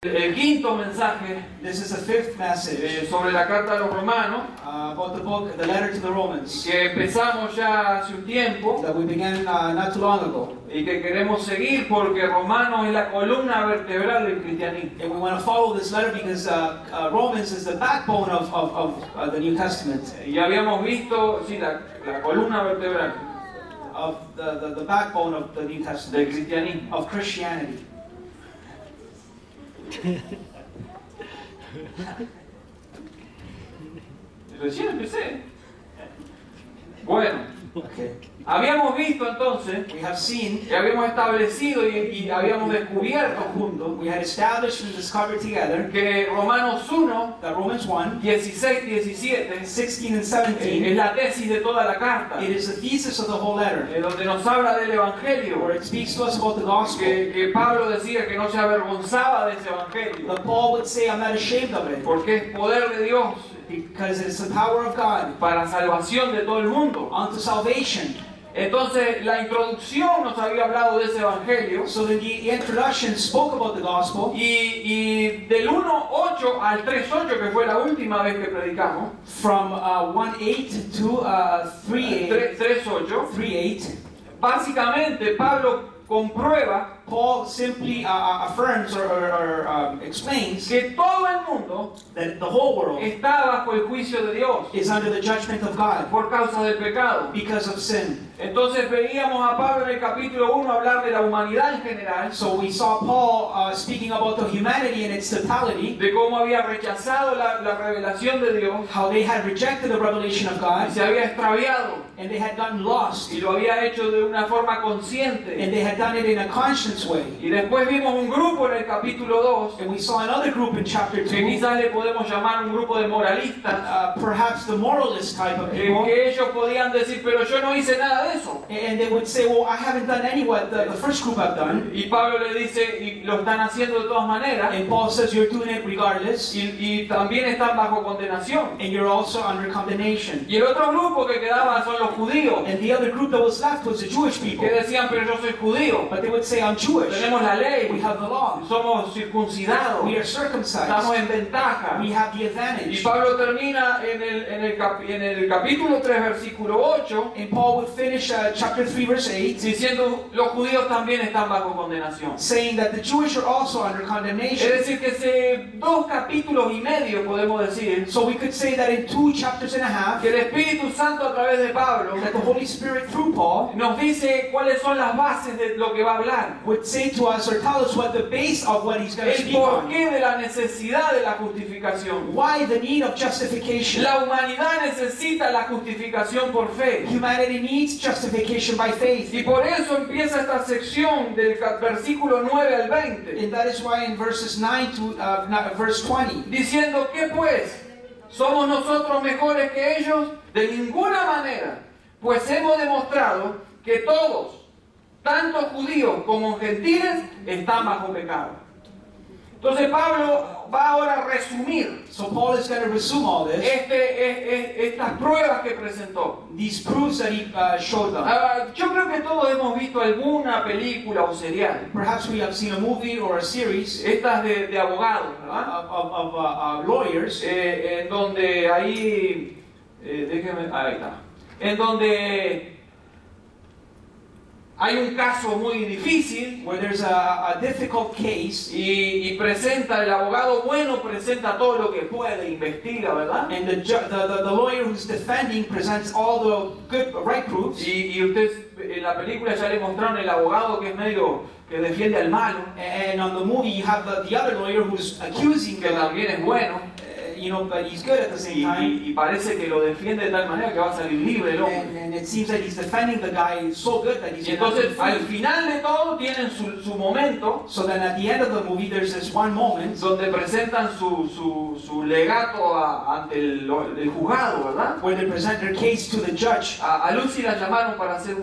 El quinto mensaje This is the fifth message sobre la carta a los romanos, about the book, the letter to the Romans, que empezamos ya hace un tiempo that we began not too long ago. y que queremos seguir porque Romanos es la columna vertebral del cristianismo. And we want to follow this letter because Romans is the backbone of the New Testament, Y habíamos visto, sí, la columna vertebral of the backbone of the New del Testament, cristianismo. of Christianity. Recién empecé. Bueno, Okay. habíamos visto entonces, We have seen, que habíamos establecido y habíamos descubierto juntos we had established and discovered together que Romanos 1, that Romans 1, 16, 17 16 and es 17, la tesis de toda la carta, it is the thesis of the whole letter, donde nos habla del Evangelio, where it speaks to us about the gospel. que Pablo decía que no se avergonzaba de ese Evangelio, But Paul would say, I'm not ashamed of it, porque es poder de Dios because it's the power of God para salvación de todo el mundo. unto salvation. Entonces, la introducción nos había hablado de ese Evangelio, So the introduction spoke about the gospel. y del 1.8 al 3.8, que fue la última vez que predicamos, From 1:8 to 3:8, 3.8, básicamente Pablo comprueba Paul simply affirms or explains que todo el mundo that the whole world está bajo el juicio de Dios is under the judgment of God por causa del pecado. because of sin. Entonces veíamos a Pablo en el capítulo 1 hablar de la humanidad en general, So we saw Paul speaking about the humanity in its totality, de cómo había rechazado la revelación de Dios how they had rejected the revelation of y God se había extraviado and they had gotten lost, y lo había hecho de una forma consciente. and they had done it in a conscious way. Y después vimos un grupo en el capítulo 2 And we saw another group in chapter que 2, quizás le podemos llamar un grupo de moralistas, perhaps the moralist type of people, que ellos podían decir, pero yo no hice nada de eso. and they would say, well, I haven't done any what the first group have done. Y Pablo le dice, y lo están haciendo de todas maneras, And Paul says, you're doing it regardless, y también están bajo condenación. and you're also under condemnation. Y el otro grupo que quedaba son los judíos, And the other group that was left was the Jewish people. que decían, pero yo soy judío, But they would say, I'm Jewish. tenemos la ley, We have the law. somos circuncidados, We are estamos circumcised. en ventaja. We have the Y advantage. Pablo termina en el capítulo 3, versículo 8, And Paul would finish chapter 3, verse 8, diciendo, los judíos también están bajo condenación. saying that the Jewish are also under Es condemnation. decir, que hace 2 capítulos y medio podemos decir So we could say that in 2 chapters and a half, que el Espíritu Santo a través de Pablo that the Holy Spirit through Paul nos dice cuáles son las bases de lo que va a hablar. would say to us or tell us what the base of what he's going to El speak on. porqué de la necesidad de la justificación. Why the need of justification? La humanidad necesita la justificación por fe. Humanity needs justification by faith. Y por eso empieza esta sección del versículo 9 al 20, And that is why in verses 9 to verse 20, diciendo que pues, ¿somos nosotros mejores que ellos? De ninguna manera, pues hemos demostrado que todos, tanto judíos como gentiles, están bajo pecado. Entonces Pablo va ahora a resumir so Paul is going to resume all this, estas pruebas que presentó. these proofs that he showed them. Yo creo que todos hemos visto alguna película o serial, Perhaps we have seen a movie or a series estas de abogados, ¿verdad? of lawyers, En donde ahí, ahí está, en donde hay un caso muy difícil where there's a difficult case, y presenta, el abogado bueno presenta todo lo que puede, investiga, ¿verdad? and the lawyer who's defending presents all the good, right proofs. Y ustedes en la película ya le mostraron el abogado que es medio, que defiende al malo, And on the movie, you have the other lawyer who's accusing que también es bueno, but he's good at the same time. y parece que lo defiende de tal manera que va a salir libre el hombre. And it seems that he's defending the guy so good that he's Y entonces al final de todo tienen su momento So then at the end of the movie, there's this one moment donde presentan su legato ante el juzgado, ¿verdad? where they present their case to the judge. A Lucy la llamaron para hacer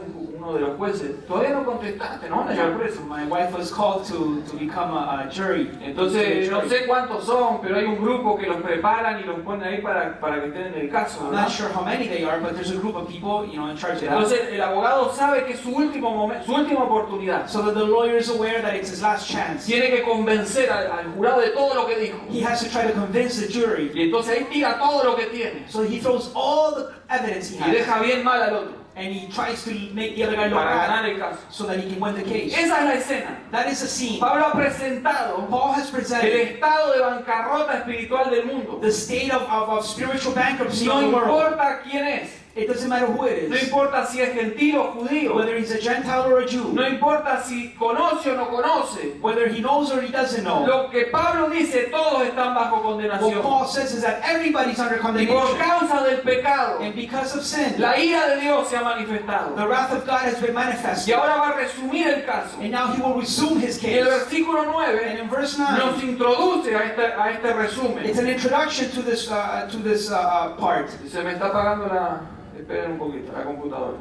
uno de los jueces, todavía no contestaste, no van a llevar preso. My wife was called to become a jury. Entonces, no sé cuántos son, pero hay un grupo que los preparan y los ponen ahí para que estén en el caso, I'm ¿verdad? not sure how many they are, but there's a group of people, in charge of that. Entonces, el abogado sabe que es su último momento, su última oportunidad. So that the lawyer is aware that it's his last chance. Tiene que convencer al jurado de todo lo que dijo. He has to try to convince the jury. Y entonces ahí tira todo lo que tiene. So he throws all the evidence he Y has. deja bien mal al otro. And he tries to make the other guy look Para bad ganar el caso. so that he can win the case. Esa es la escena. That is a scene. Pablo ha presentado Paul has el presented estado de bancarrota espiritual del mundo. the state of spiritual bankruptcy No of the world. importa quién es. It doesn't matter who it No is. importa si es gentil o judío. Whether he's a Gentile or a Jew. No importa si conoce o no conoce. Whether he knows or he doesn't know. Lo que Pablo dice, todos están bajo What condenación. Paul says is that everybody's under Y por condemnation. causa del pecado, And because of sin, la ira de Dios se ha manifestado. the wrath of God has been Y manifested. ahora va a resumir el caso. And now he will resume his Y el case. versículo And 9 in verse nos 9, introduce a este resumen. it's an introduction to this part. Se me está apagando esperen un poquito, la computadora.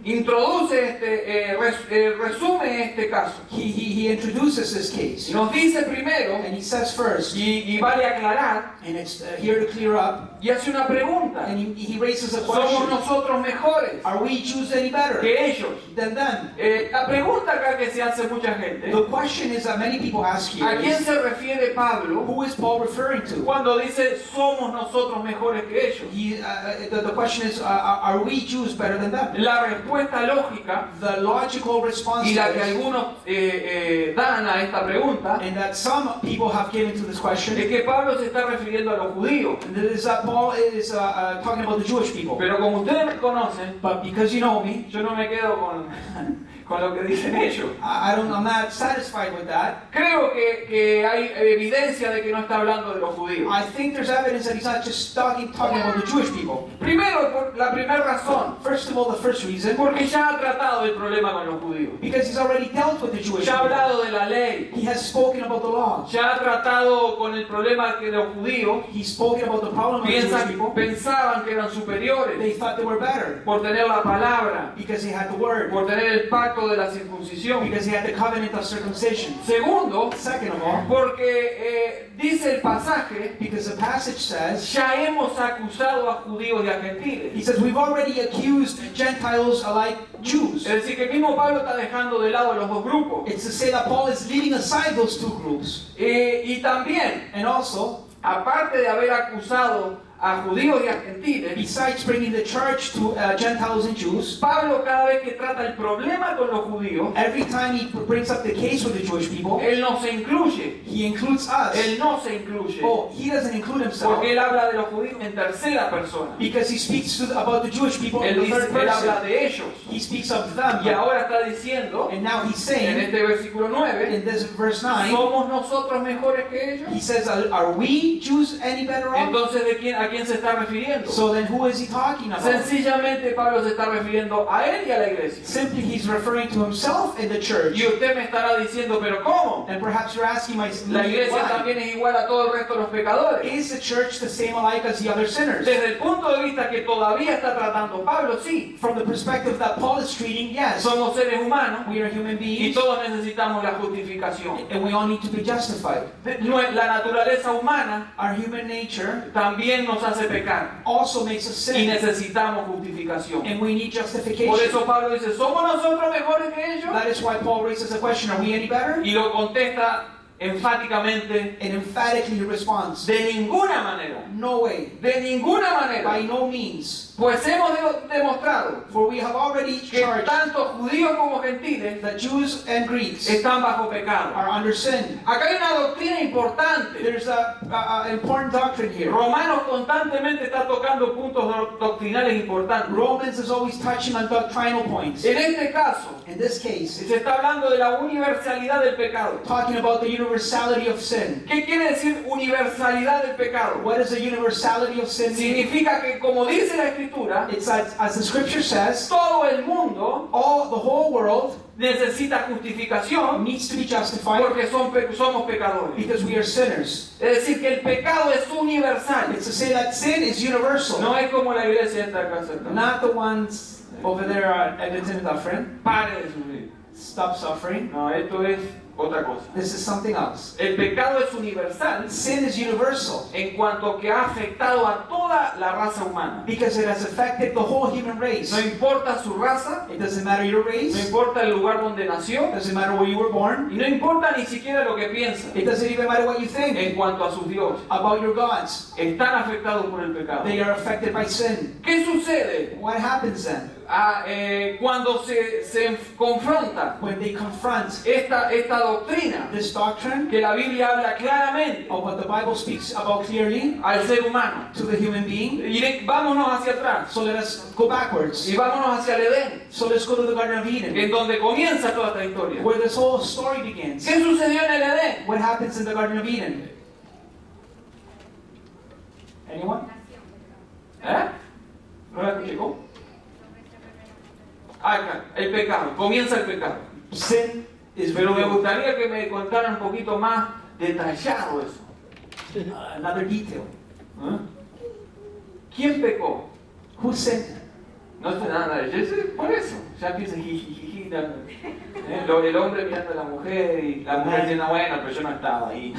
Introduce resume este caso. He introduces this case. Y nos dice primero, And he says first, y vale aclarar, and it's here to clear up, y hace una pregunta. and he raises a ¿Somos question. nosotros mejores Are we Jews any better que ellos? than them? La pregunta acá que se hace mucha gente, The question is that many people ask here ¿a quién is, se refiere Pablo who is Paul referring to? cuando dice somos nosotros mejores que ellos? The question is, are we Jews better than them? La respuesta lógica The logical response y la que to this, algunos dan a esta pregunta and that some people have given to this question, es que Pablo se está refiriendo a los judíos. and that is that Paul is talking about the Jewish people. Pero como ustedes me conocen, But because you know me, yo no me quedo con lo que dicen ellos. I'm not satisfied with that. Creo que hay evidencia de que no está hablando de los judíos. I think there's evidence that he's not just talking about the Jewish people. Primero, por la primera razón, First of all, the first reason, porque ya ha tratado el problema con los judíos. because he's already dealt with the Jewish Ya ha people. hablado de la ley. He has spoken about the law. Ya ha tratado con el problema que los judíos He's spoken about the problem of the Jewish people. pensaban que eran superiores They thought they were better por tener la palabra, because they had the word, por tener el pacto de la circuncisión. because they had the covenant of circumcision. Segundo, Second of all, porque dice el pasaje, because the passage says, ya hemos acusado a judíos y a gentiles. he says, we've already accused Gentiles alike Jews. Es decir, que el mismo Pablo está dejando de lado los dos grupos. It's to say that Paul is leaving aside those two groups. Y también, And also, aparte de haber acusado a judíos y a gentiles, besides bringing the charge to Gentiles and Jews, Pablo cada vez que trata el problema con los judíos, every time he brings up the case with the Jewish people, él no se incluye. he includes us. Él no se incluye. Oh, he doesn't include himself Porque él habla de los judíos en tercera persona. because he speaks about the Jewish people in Él, the third él habla person. de ellos. He speaks of them. Y ahora está diciendo, And now he's en saying, este versículo 9, in this verse 9, ¿somos nosotros mejores que ellos? he says, are we Jews any better off? Entonces, ¿a quién se está refiriendo? So then who is he talking about? Sencillamente Pablo se está refiriendo a él y a la iglesia. Simply he's referring to himself and the church. Y usted me estará diciendo, ¿pero cómo? And perhaps you're asking La iglesia why? también es igual a todo el resto de los pecadores. Is the church the same alike as the other sinners? Desde el punto de vista que todavía está tratando Pablo, sí. From the perspective that Paul is treating, yes, Somos seres humanos we are human y beings todos necesitamos la justificación. and we all need to be justified. La naturaleza humana Our human nature también nos hace pecar also makes us y sin necesitamos justificación. and we need justification. Por eso Pablo dice, ¿somos nosotros mejores que ellos? That is why Paul raises the question, are we any better? Y lo contesta enfáticamente, And emphatically he responds, de ninguna manera, no way, de ninguna by manera. no means. Pues hemos demostrado For we have already que charged tanto judíos como gentiles that Jews and Greeks están bajo pecado. are under sin. Acá hay una doctrina importante. There's an important doctrine here. Romanos constantemente está tocando puntos doctrinales importantes. Romans is always touching on doctrinal points. En este caso, In this case, se está hablando de la universalidad del pecado. talking about the universality of sin. ¿Qué quiere decir universalidad del pecado? What does the universality of sin mean? Significa que, como dice la Escritura, It's as the scripture says, todo el mundo the whole world necesita justificación needs to be justified porque somos pecadores. because we are sinners. Es decir, que el pecado es universal. It's to say that sin is universal, No es como la iglesia esta acá cerca. not the ones Over there, Edmonton Dufferin. Pare de sufrir. Stop suffering. No, esto es otra cosa. This is something else. El pecado es universal Sin is universal en cuanto que ha afectado a toda la raza humana. because it has affected the whole human race. No importa su raza, It doesn't matter your no race. importa el lugar donde nació, It doesn't matter where you were born. y no importa ni siquiera lo que piensa It doesn't even matter what you think en cuanto a sus dioses. about your gods. Están afectados por el pecado. They are affected by sin. ¿Qué sucede What happens then? cuando se confronta When they confront esta doctrina this doctrine que la Biblia habla claramente of what the Bible speaks about clearly al ser humano? to the human being? Vámonos hacia atrás So let us go backwards. y vámonos hacia el Edén, So let's go to the Garden of Eden, en donde comienza toda esta historia. where this whole story begins. ¿Qué sucedió en el Edén? What happens in the Garden of Eden? Anyone? ¿No la escuché? ¿Cómo? Acá, el pecado, comienza el pecado. Sin is Pero me revealed. gustaría que me contaran un poquito más detallado eso. Another detail. ¿Ah? ¿Quién pecó? Who sinned? No sé nada, yo sé, por eso. Ya empieza jijijiji. El hombre mirando a la mujer y la mujer diciendo, bueno, pero yo no estaba ahí.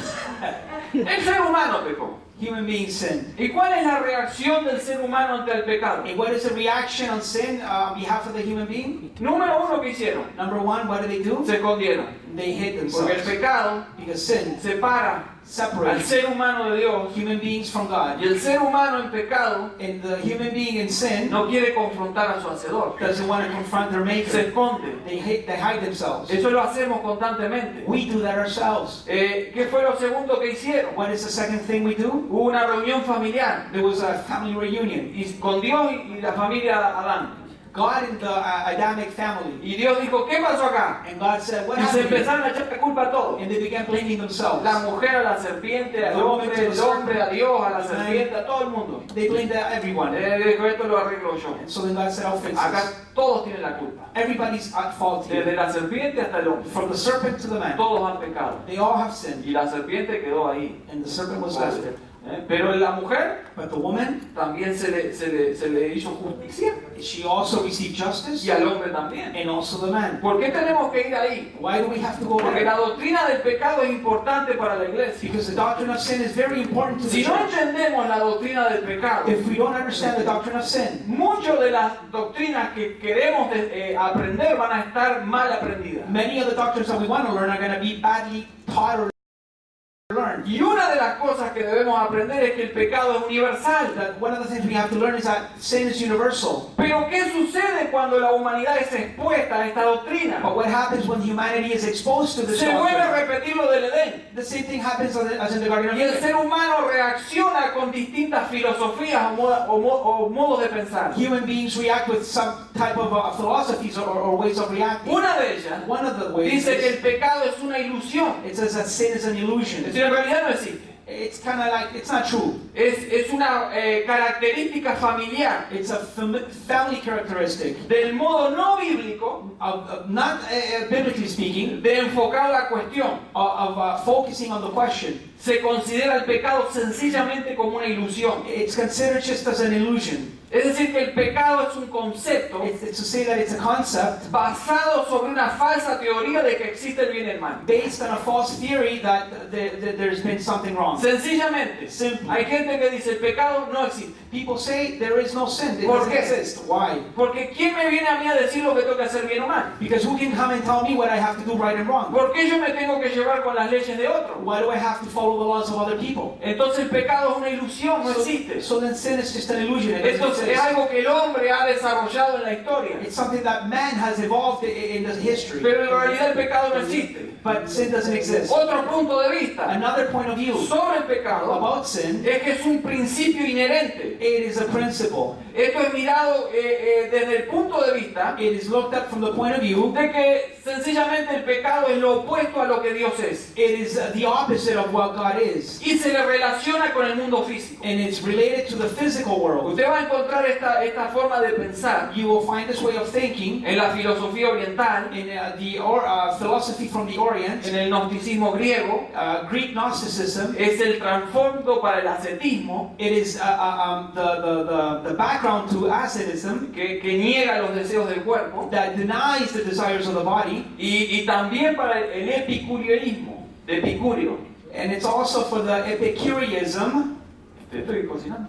El ser humano pecó. Human beings sinned. ¿Y cuál es la reacción del ser humano ante el pecado? And what is the reaction on sin on behalf of the human being? Número uno, ¿qué hicieron? Number one, what do? Se escondieron. They hid Porque el themselves. pecado Because sin separa al separates ser humano de Dios. human beings from God. Y el ser humano en pecado And the human being in sin no quiere confrontar a su hacedor. doesn't want to confront their Se maker. esconde. They hide themselves. Eso lo hacemos constantemente. We do that ourselves. ¿Qué fue lo segundo que hicieron? What is the second thing we do? Hubo una reunión familiar There was a family reunion. y con Dios y la familia Adán. God and the Adamic family. Y Dios dijo, ¿qué pasó acá? And God said, what Y se happened? empezaron a echar la culpa a todos. And they began blaming themselves. La mujer a la serpiente, al hombre a Dios, a la serpiente, a todo el mundo. They blamed everyone. Dijo, esto lo arreglo yo. And so then God said, I'll fix Acá this. todos tienen la culpa. Everybody's at fault Desde here. la serpiente hasta el hombre. From the serpent to the man. Todos han pecado. They all have sinned. Y la serpiente quedó ahí. And the serpent was left. Pero la mujer But the woman, también se le hizo justicia. she also received justice. Y al hombre también. And also the man. ¿Por qué tenemos que ir ahí? Why do we have to go Porque there? la doctrina del pecado es importante para la iglesia. Because the doctrine of sin is very important to the Si no church. entendemos la doctrina del pecado, If we don't understand the doctrine of sin, muchas de las doctrinas que queremos aprender van a estar mal aprendidas. many of the doctrines that we want to learn are going to be badly taught or learned. Y una de las cosas que debemos aprender es que el pecado es universal. That one of the things we have to learn is that sin is universal. Pero ¿qué sucede cuando la humanidad es expuesta a esta doctrina? But what happens when humanity is exposed to this Se vuelve a doctrine? repetir lo del Edén. The same thing happens as in the Garden of Y el Eden. ser humano reacciona con distintas filosofías o modos de pensar. Human beings react with some type of philosophies or ways of reacting. Una de ellas One of the ways dice que is, el pecado es una ilusión. it says that sin is an Es illusion. decir, en realidad no existe. It's kind of like, it's not true. Es una característica familiar It's a family characteristic del modo no bíblico of not biblically speaking, de enfocar la cuestión. of focusing on the question. Se considera el pecado sencillamente como una ilusión. It's considered just as an illusion. Es decir, que el pecado es un concepto It's to say that it's a concept basado sobre una falsa teoría de que existe el bien y el mal. based on a false theory that there's been something wrong. Sencillamente, Simple. hay gente que dice el pecado no existe. People say there is no sin. It ¿Por doesn't qué? exist. Why? Porque ¿quién me viene a mí a decir lo que tengo que hacer bien o mal? Because who can come and tell me what I have to do right and wrong? ¿Por qué yo me tengo que llevar con las leyes de otro? Why do I have to follow the laws of other people? Entonces el pecado es una ilusión, no existe. So then sin is just an illusion. It Esto doesn't es exist. algo que el hombre ha desarrollado en la historia. It's something that man has evolved in the history. Pero en realidad el pecado no existe. But sin doesn't exist. Otro punto de vista Another point of view sobre el pecado about sin, es que es un principio inherente. it is a principle. Esto es mirado desde el punto de vista It is looked at from the point of view. de que sencillamente el pecado es lo opuesto a lo que Dios es. It is the opposite of what God is. Y se le relaciona con el mundo físico. And it's related to the physical world. Usted va a encontrar encontrar esta forma de pensar You will find this way of thinking en la filosofía oriental, in the philosophy from the Orient, en el gnosticismo griego. Greek Gnosticism. Es el trasfondo para el ascetismo, It is the background to asceticism que niega los deseos del cuerpo, that denies the desires of the body, y también para el epicureísmo, de Epicurio. and it's also for the Epicureanism. Te estoy cocinando.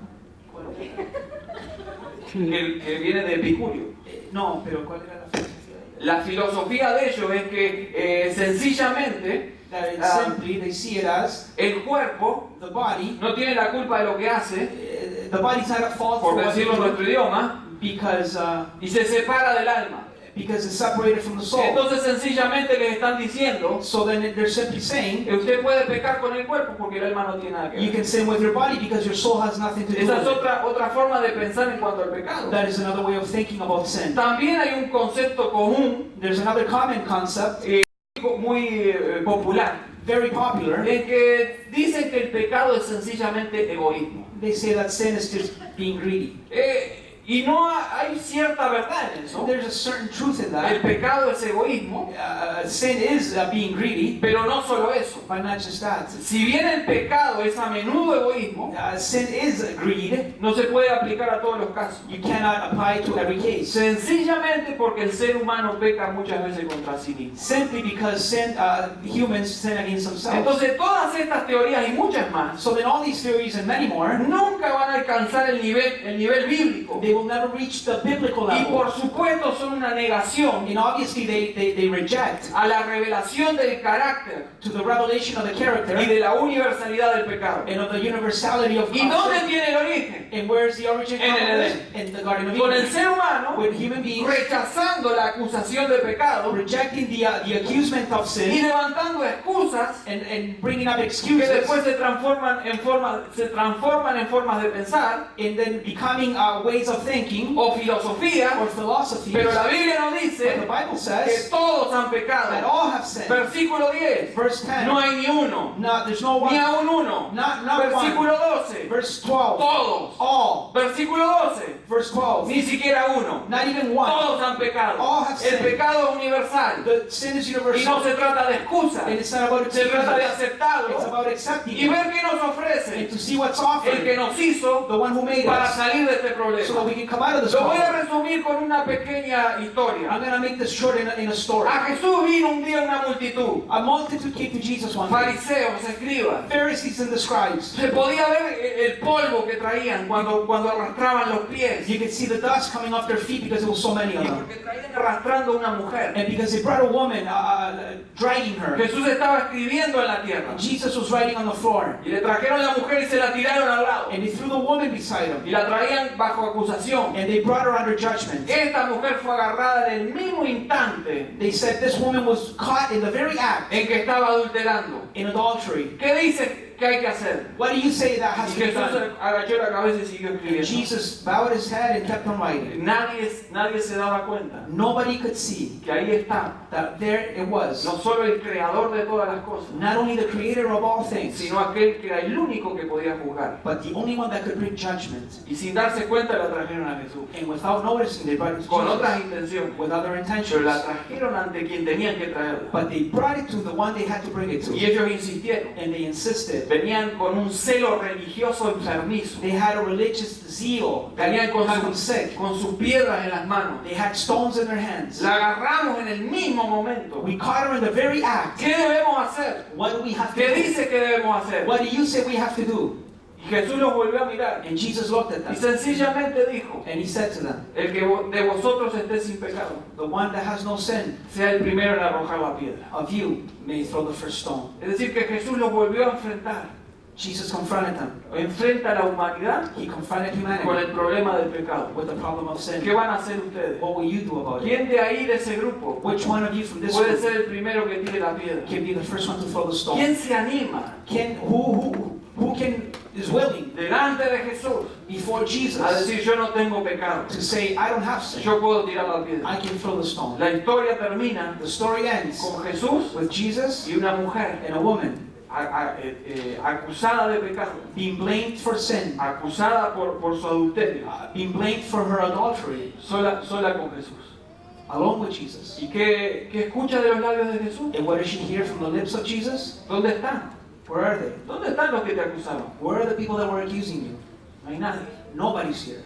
Que viene de Epicurio. No, pero ¿cuál era la filosofía de ellos? La filosofía de ellos es que sencillamente That it's simply they see it as el cuerpo the body. no tiene la culpa de lo que hace, The body's not at fault por for what decirlo en they nuestro idioma, do because y se separa del alma. it's separated from the soul. Entonces sencillamente les están diciendo, So then they're simply saying usted puede pecar con el cuerpo porque el alma no tiene nada que you ver. can sin with your body because your soul has nothing to do Esa with es it. otra forma de pensar en cuanto al pecado. That is another way of thinking about sin. También hay un concepto común, There's another common concept, muy popular, very popular. en que dicen que el pecado es sencillamente egoísmo. They say that sin is just being greedy. Y no hay cierta verdad en eso. There's a certain truth in El that. pecado es egoísmo, Sin is being greedy, pero no solo eso. but not just that. Si bien el pecado es a menudo egoísmo, Sin is greed. no se puede aplicar a todos los casos. You cannot apply it to every case. Sencillamente porque el ser humano peca muchas veces contra sí mismo. Simply because humans sin against themselves. Entonces todas estas teorías y muchas más So then all these theories and many more, nunca van a alcanzar el nivel bíblico. they will never reach the biblical Y level. por supuesto son una negación And obviously they reject a la revelación del carácter to the revelation of the character y de la universalidad del pecado. and of the universality of ¿Y dónde sin. tiene el origen? And where is the origin En el of this? In the Garden of Con el Eden. ser humano With human beings rechazando la acusación de pecado rejecting the accusation of y sin levantando excusas and bringing up que excuses después se transforman en formas de pensar and then becoming ways of thinking o filosofía, or philosophies. pero la Biblia nos But the dice Bible que says todos han that pecado. all have sinned. Versículo 10. Verse 10. No hay ni uno, There's no ni one. aún uno. Not one. Versículo 12. Verse 12. Todos. All. Versículo 12. Verse 12. Ni siquiera uno. Not even one. Todos han pecado. All have El sinned. pecado es universal. The sin is Y no universal. se trata de excusas. And it's not about Se trata de excuses. It's aceptarlo about accepting y it. ver qué nos ofrece And to see what's el que offered. nos hizo The one who made para us. salir de este So that problema. we can come out of this Lo voy a problem. resumir con una pequeña I'm historia. going to make this short in a story. A Jesús vino un día una multitud, A multitude came to Jesus one day. fariseos, escribas. Pharisees and the scribes. Se podía ver el polvo que traían cuando arrastraban los pies. You could see the dust coming off their feet because there were so many of Y them. porque traían arrastrando una mujer. And because they brought a woman dragging her. Jesús estaba escribiendo en la tierra. Jesus was writing on the floor. Y le trajeron la mujer y se la tiraron al lado. And they threw the woman beside him. Y la traían bajo acusación. And they brought her under judgment. Esta mujer fue agarrada en el mismo instante They said this woman was caught in the very act en que estaba adulterando. in adultery. ¿Qué dice que hay que hacer? What do you say that has Y to be Jesús done? agachó la cabeza y siguió And escribiendo. Jesus bowed his head and kept on writing. Nadie se daba cuenta Nobody could see que ahí está that there it was. no solo el creador de todas las cosas, Not only the creator of all things, sino aquel que era el único que podía juzgar. but the only one that could bring judgment. Y sin darse cuenta la trajeron a Jesús. And without noticing, they brought it to Con otras Jesus intenciones. with other Pero intentions. la trajeron ante quien tenían que traerla. But they brought it to the one they had to bring it Y to. ellos insistieron. And they insisted. Venían con un celo religioso enfermizo. They had a religious zeal that Venían had them sick. con sus piedras en las manos. They had stones in their hands. La agarramos en el mismo momento. We caught her in the very act. ¿Qué debemos hacer? What do we have to ¿Qué do? dice que debemos hacer? What do you say we have to do? Y Jesús los volvió a mirar. And Jesus looked at Y them. sencillamente dijo, And he said to them, el que de vosotros esté sin pecado, the one that has no sin sea el primero en arrojar la piedra. of you may throw the first stone. Es decir, que Jesús los volvió a enfrentar. Jesus confronted them. Enfrenta a la humanidad He confronted con humanity el problema del pecado. with the problem of sin. ¿Qué van a hacer ustedes? What will you do about it? ¿Quién de ahí, de ese grupo, Which one of you from this puede group ser el primero que tire la piedra? can be the first one to throw the stone? ¿Quién se anima Who is willing delante de Jesús before Jesus a decir yo no tengo pecado? to say, I don't have sin, Yo puedo tirar la piedra. I can throw the stone? La historia termina The story ends con Jesús with Jesus y una mujer and a woman acusada de pecado, being blamed for sin, acusada por su adulterio, being blamed for her adultery, sola con Jesús. alone with Jesus. ¿Y qué escucha de los labios de Jesús? And what does she hear from the lips of Jesus? ¿Dónde están? Where are they? ¿Dónde están los que te acusaban? Where are the people that were accusing you? No hay nadie. Nobody's here.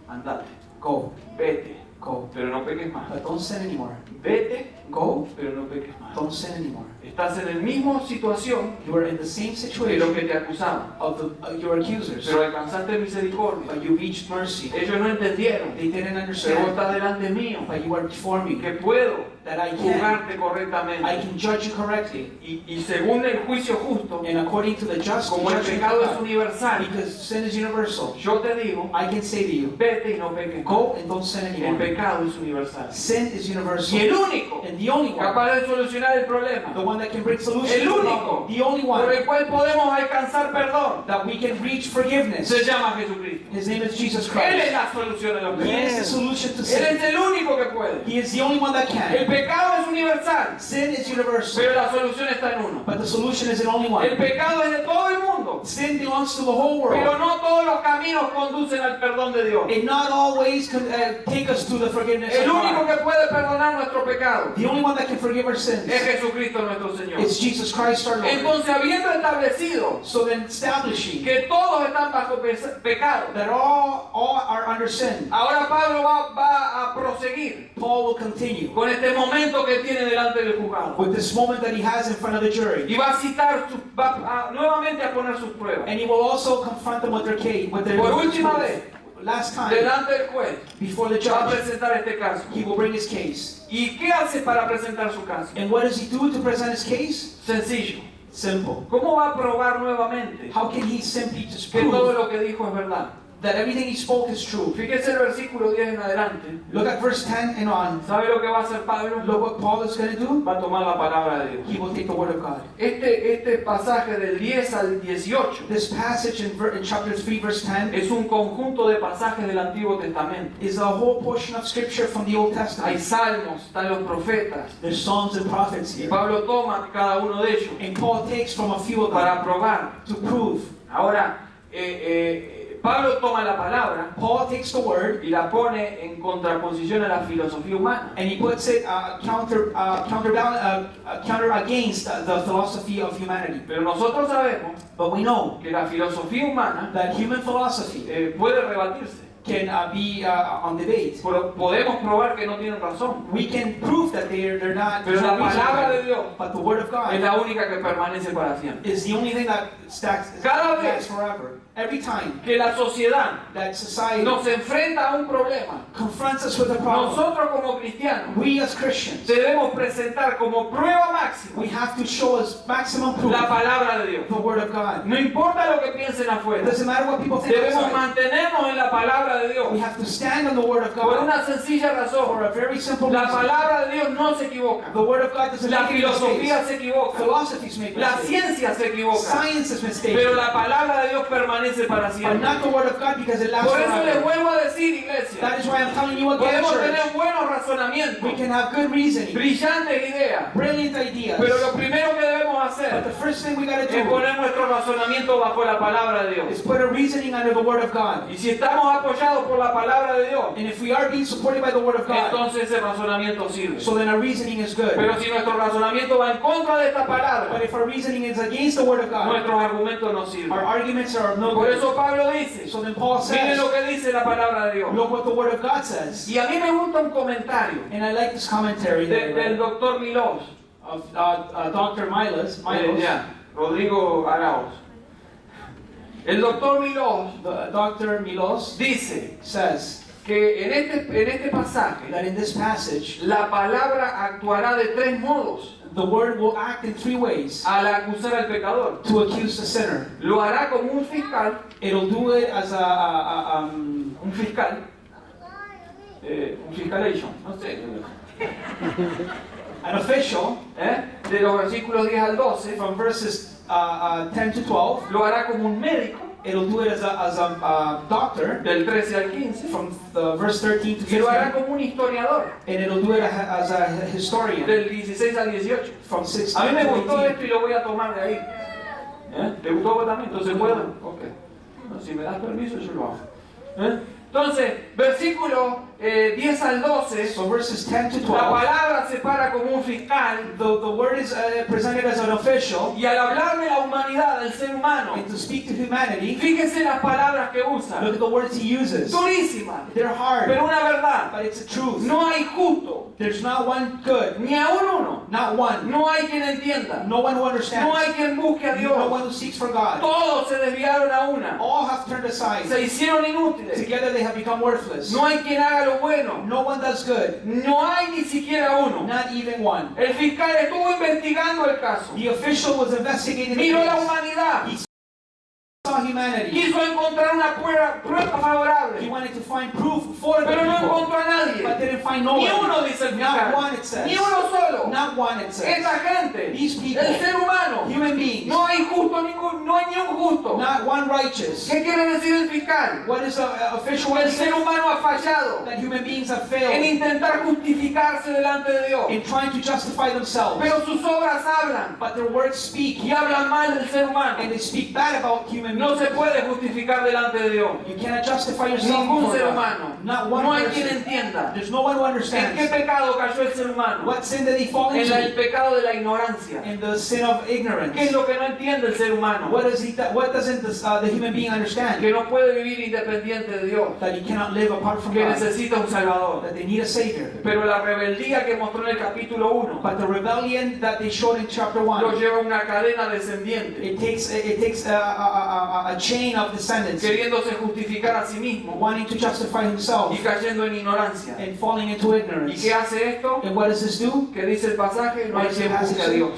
Andate, Go, vete, go. pero no peques más. But don't sin anymore. Vete, Go, pero no peques más. don't sin anymore. Estás en la misma situación You are in the same de los situation que te acusaban, of your accusers, pero alcanzaste misericordia. but you reached mercy. Ellos no entendieron, They didn't pero vos understand, estás delante mío, but you are before me, que puedo that I can juzgarte correctamente. judge you correctly. Y según el juicio justo, And according to the just como el judgment pecado of es God, universal, because sin is universal, yo te digo, I can say to you, vete y no peques más. go and don't sin El anymore. pecado es universal. Sin is Y universal. el único And the only one, capaz de solucionar el problema, the one that can bring solution el to the único problem, the only por one el cual podemos alcanzar perdón, that we can reach forgiveness, se llama Jesucristo. his name is Jesus Él es Christ. la solución de los He is the pecados. solution to Él sin. es el único que puede. He is the only one that El can. pecado es universal, Sin is universal, pero la solución está en uno. but the solution is in only El one. pecado es de todo el mundo, Sin belongs to the whole world. pero no todos los caminos conducen al perdón de Dios. It not always can take us to the forgiveness of El único God. que puede perdonar nuestro pecado The only one that can forgive our sins es Jesucristo nuestro Señor. is Jesus Christ our Lord. Entonces, habiendo establecido So then establishing que todos están bajo pecado, that all are under sin, ahora Pablo va a proseguir Paul will continue con este momento que tiene delante del juzgado. with this moment that he has in front of the jury. Y va a citar, nuevamente a poner sus pruebas. And he will also confront them with their case, with their Por última vez, last time delante del juez, before the va a judge. presentar este caso. He will bring his case. ¿Y qué hace para presentar su caso? And what does he do to present his case? Sencillo. Simple. ¿Cómo va a probar nuevamente How can he simply just que todo prove lo que dijo es verdad? that everything he spoke is true? Fíjese el versículo 10 en adelante. Look at verse 10 and on. ¿Sabe lo que va a hacer Pablo? Look what Paul is going to do. Va a tomar la palabra de Dios. He will take the word of God. Este pasaje del 10 al 18 This passage in chapter 3 verse 10 es un conjunto de pasajes del Antiguo Testamento. is a whole portion of scripture from the Old Hay Testament. salmos, están los profetas. There's psalms and prophets Y here. Pablo toma cada uno de ellos And Paul takes from a few of them para probar. to prove. Ahora, Pablo toma la palabra Paul takes the word y la pone en contraposición a la filosofía humana. and he puts it counter against the philosophy of humanity. Pero nosotros sabemos But we know que la filosofía humana that human philosophy puede rebatirse. can be on debate. Pero podemos probar que no tienen razón. We can prove that they're not. Pero there's la no reason palabra why. de Dios But the word of es God la única que permanece para siempre. is the only thing that stacks Cada lasts vez forever. Every time que la sociedad that society nos enfrenta a un problema, confronts us with a problem, nosotros como cristianos we as Christians, debemos presentar como prueba máxima we have to show us maximum proof la palabra de Dios. the word of God. No importa lo que piensen It afuera, doesn't matter what people think debemos outside. mantenernos en la palabra de Dios We have to stand on the word of por God una sencilla for razón. a very simple La reason. palabra de Dios no se equivoca. The word of God doesn't La make any filosofía mistakes. se equivoca. Philosophies make La mistakes. ciencia se equivoca. Science is mistaken. Pero la palabra de Dios permanece para But siempre. not the word of God because it lasts Por eso les forever. vuelvo a decir, iglesia, That is why I'm telling you again, podemos church. tener buenos razonamientos, We can have good reasoning, brillantes ideas, brilliant ideas. pero lo primero que debemos But hacer the first thing we got to es do poner nuestro razonamiento bajo la palabra de is Dios. put a reasoning under the word of God. Y si estamos apoyados por la palabra de Dios, And if we are being supported by the word of God, entonces ese razonamiento sirve. so then our reasoning is good. Pero si nuestro razonamiento va en contra de esta But palabra, if our reasoning is against the word of God, nuestros argumentos no our sirven. arguments are of no Por good. eso Pablo dice, So then Paul miren says, lo que dice la palabra de Dios. look what the word of God says. Y a mí me gusta un comentario And I like this commentary del there, doctor Milós, of Dr. Milos. Rodrigo Arauz. El doctor Milós Dr. Milos dice says que en este pasaje that in this passage, la palabra actuará de tres modos the word will act in three ways al acusar al pecador. to accuse the sinner. Lo hará como un fiscal, It'll do it as un fiscal, un fiscalation, no sé, an official de los versículos 10 al 12, from verses 10 to 12. lo hará como un médico, It'll do it as a doctor del 13 al 15, from the verse 13 to y lo hará 15. como un historiador, And it'll do it as a historian del 16 al 18. from 16 A mí me to gustó 18. esto y lo voy a tomar de ahí. ¿Te gustó vos también? Entonces puedo. Ok. Bueno, si me das permiso, yo lo hago. Entonces, versículo 10 al 12, So verses 10 to la 12, palabra se para como un fiscal the word is presented as an official, y al hablar de la humanidad, del ser humano, and to speak to humanity, fíjense las palabras que usa. look at the words he uses. Durísimas, They're hard, pero una verdad. but it's the truth. No hay justo, There's not one good, ni aún uno. not one. No hay quien entienda. No one who understands. No hay quien busque a No Dios. one who seeks for God. Todos se desviaron a una. All have turned aside. Se hicieron inútiles. Together they have become worthless. No hay quien haga lo bueno. No one does good. No hay ni siquiera uno. Not even one. El fiscal estuvo investigando el caso. The official was investigating the Miró la case. humanidad. He saw humanity. Quiso encontrar una prueba He favorable. wanted to find proof for the Pero no people, encontró a but nadie. didn't find no Ni one. uno, dice el Not one, fiscal. it says. Ni uno solo. Not one, it says. Esta gente, These people, el ser humano, human beings, no hay justo ningún, no hay ni un justo. not one righteous. ¿Qué quiere decir el fiscal? What is the official El one ser saying? humano ha fallado That human beings have en failed intentar justificarse delante de Dios. in trying to justify themselves. Pero sus obras hablan But their words speak, y hablan mal del ser humano. and they speak bad about human No beings. se puede justificar delante de Dios. You cannot justify yourself Ningún before ser God. humano. Not one No hay quien person. entienda. There's no one who ¿En qué understands. pecado cayó el ser humano? What sin did he fall En el into? pecado de la ignorancia. In the sin of ¿Qué es ignorance. lo que no entiende el ser humano? What doesn't the human being understand? Que no puede vivir independiente de Dios. That he cannot live apart from Que God. necesita un Salvador. That they need a Savior. Pero la rebeldía que mostró en el capítulo 1 But the rebellion that they showed in chapter lo 1, lleva a una cadena descendiente, it takes a chain of descendants queriéndose justificar a sí mismo wanting to justify himself y cayendo en ignorancia. and falling into ¿Y ignorance. qué hace esto? And what does this do? Que dice el pasaje, no hay quien busque a Dios.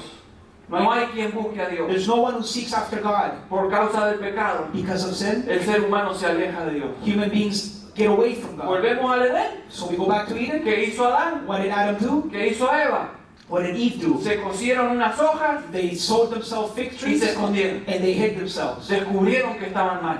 No hay quien busque a Dios. There's no one who seeks after God. Por causa del pecado, Because of sin, el ser humano se aleja de Dios. human beings get away from God. Volvemos al Edén. So we go back to Eden. ¿Qué hizo Adán? What did Adam do? ¿Qué hizo Eva? What did Eve do? Se cosieron unas hojas They sowed themselves fig y trees se escondieron. and they hid themselves. Descubrieron que estaban mal.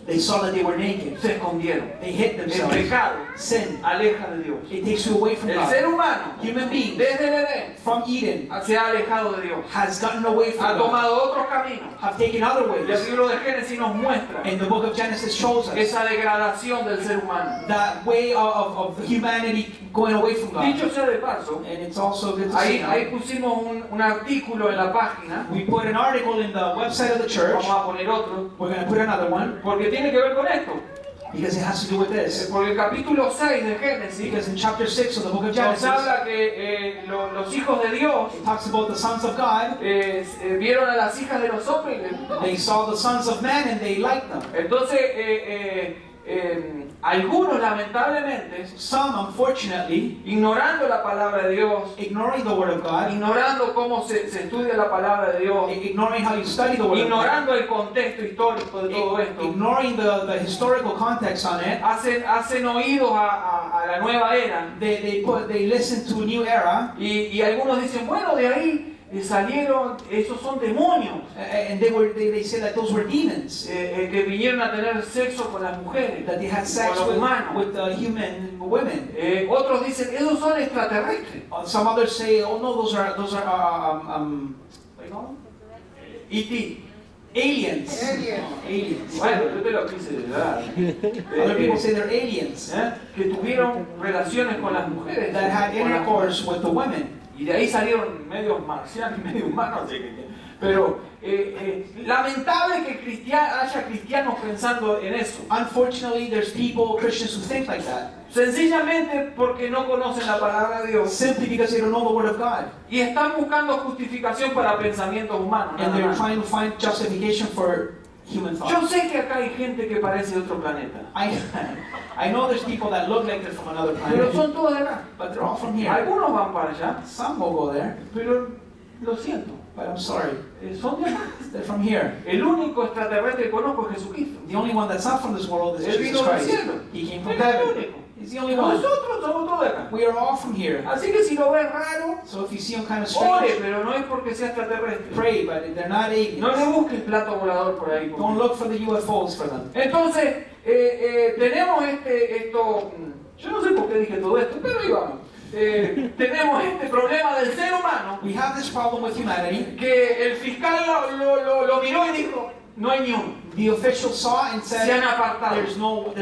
They saw that they were naked. Se escondieron. They hid El themselves. pecado Sin, aleja de Dios. it takes you away from El ser God. humano, Human beings desde el Edén, from Eden se ha alejado de Dios. has gotten away Ha from God, tomado otros caminos. have taken other Y el ways. libro de Génesis nos muestra And the book of Genesis shows us esa degradación del ser humano. that way of humanity going away from God. Dicho sea de paso, And it's also good to ahí see. pusimos un artículo en la página. We put an article in the website of the church. Vamos a poner otro, We're going to put another one porque tiene que ver con esto. because it has to do with this. Porque el capítulo 6 de Génesis Because in chapter 6 of the book of nos Genesis, habla que los hijos de Dios it talks about the sons of God. vieron a las hijas de los hombres y les gustó. They saw the sons of man and they liked them. Entonces, algunos lamentablemente, Some, unfortunately, ignorando la palabra de Dios, ignoring the word of God, ignorando cómo se estudia la palabra de Dios, ignoring how you study the word of God, ignorando el contexto histórico de todo esto, ignoring the historical context on it, hacen oídos a la nueva era. they listen to a new era, Y algunos dicen, bueno, de ahí salieron, esos son demonios and they say that those were demons, que vinieron a tener sexo con las mujeres, that they had con sex los humanos. with human women. Otros dicen, esos son extraterrestres. Some others say, oh no, those are what do you call them? E.T. Aliens. Aliens. Bueno, yo te lo quise dar. Other people say they're aliens Que tuvieron relaciones con las mujeres. that had con las- intercourse with the women. Y de ahí salieron medio marcianos y medio humanos. Pero lamentable que haya cristianos pensando en eso. Unfortunately, there's people, Christians, who think like that. Sencillamente porque no conocen la palabra de Dios. Simply because they don't know the word of God. Y están buscando justificación para pensamientos humanos. And nada they're más. trying to find justification for human Yo thought. sé que acá hay gente que parece de otro planeta. I know there's people that look like they're from another Pero planet, son todos de acá. but they're all from here. Algunos van para allá. Some will go there, Pero lo siento. but I'm sorry. Son de acá. They're from here. El único extraterrestre que conozco es Jesucristo. The only one that's not from this world is Él vino Jesus del Christ. cielo. He came from Él es el heaven. único. He's the only one. Nosotros somos todos de acá. We are all from here. Así que si lo ves raro, So if you see them kind of ore, strange, pero no es porque sea extraterrestre. pray, but they're not No le aliens. busques plato volador por ahí. Don't look for the UFOs for them. Entonces, tenemos esto. Yo no sé por qué dije todo esto, pero ahí vamos. tenemos este problema del ser humano, We have this problem with humanity. que el fiscal lo miró y dijo, no hay ni uno. The official saw and Se said, han apartado. there's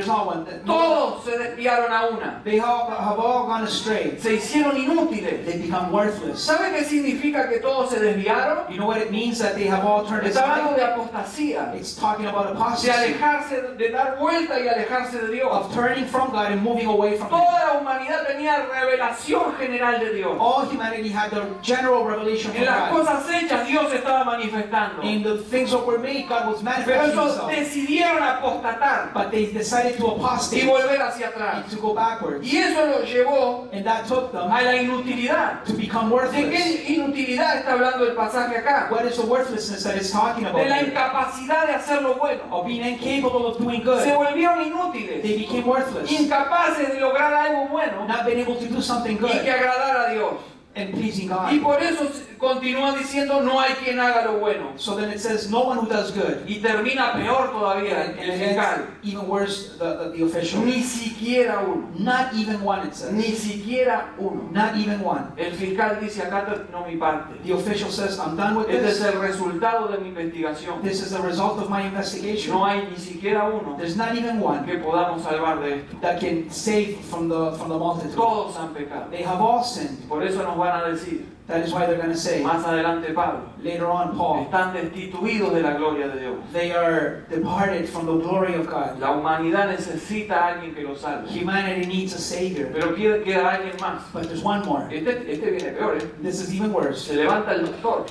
not one. Todos se desviaron a una. They have all gone astray. Se hicieron inútiles. They become worthless. ¿Sabe qué significa que todos se desviaron? You know what it means that they have all turned Está hablando aside? de apostasía. It's talking about De apostasy, alejarse, de dar vuelta y alejarse de Dios. of turning from God and moving away from Him. Toda la humanidad tenía revelación general de Dios. All humanity had the general revelation from En las God. cosas hechas Dios se estaba manifestando. In the things that were made, God was Pero manifesting ellos Himself. decidieron apostatar But they decided to y apostate volver hacia atrás. and to go backwards. Y eso los llevó And that took them a la inutilidad. to become ¿De worthless. qué inutilidad está hablando el pasaje acá? What is the worthlessness that it's talking about? De la here? incapacidad de hacer lo bueno. Of being incapable of doing Se good. volvieron They inútiles, became worthless. incapaces de lograr algo bueno Not being able to do something y que good agradara a Dios. and pleasing Y God. por eso continúa diciendo, no hay quien haga lo bueno. So then it says, no one who does good. Y termina peor todavía And el it fiscal. ends even worse, the official. Ni siquiera uno. Not even one, it says. Ni siquiera uno. Not even one. El fiscal dice, acá terminó mi parte. The official says, I'm done with Este es this. el resultado de mi investigación. This is the result of my investigation. No hay ni siquiera uno There's not even one que podamos salvar de esto. that can save from the multitude. Todos han pecado. They have all sinned. Por eso nos van a decir, That is why they're going to say, más adelante Pablo, later on, Paul, están destituidos de la gloria de Dios. they are departed from the glory of God. La humanidad necesita a alguien que lo salve. Humanity needs a Savior. Pero queda alguien más. But there's one more. Este viene peor, ¿eh? This is even worse. Se levanta el doctor.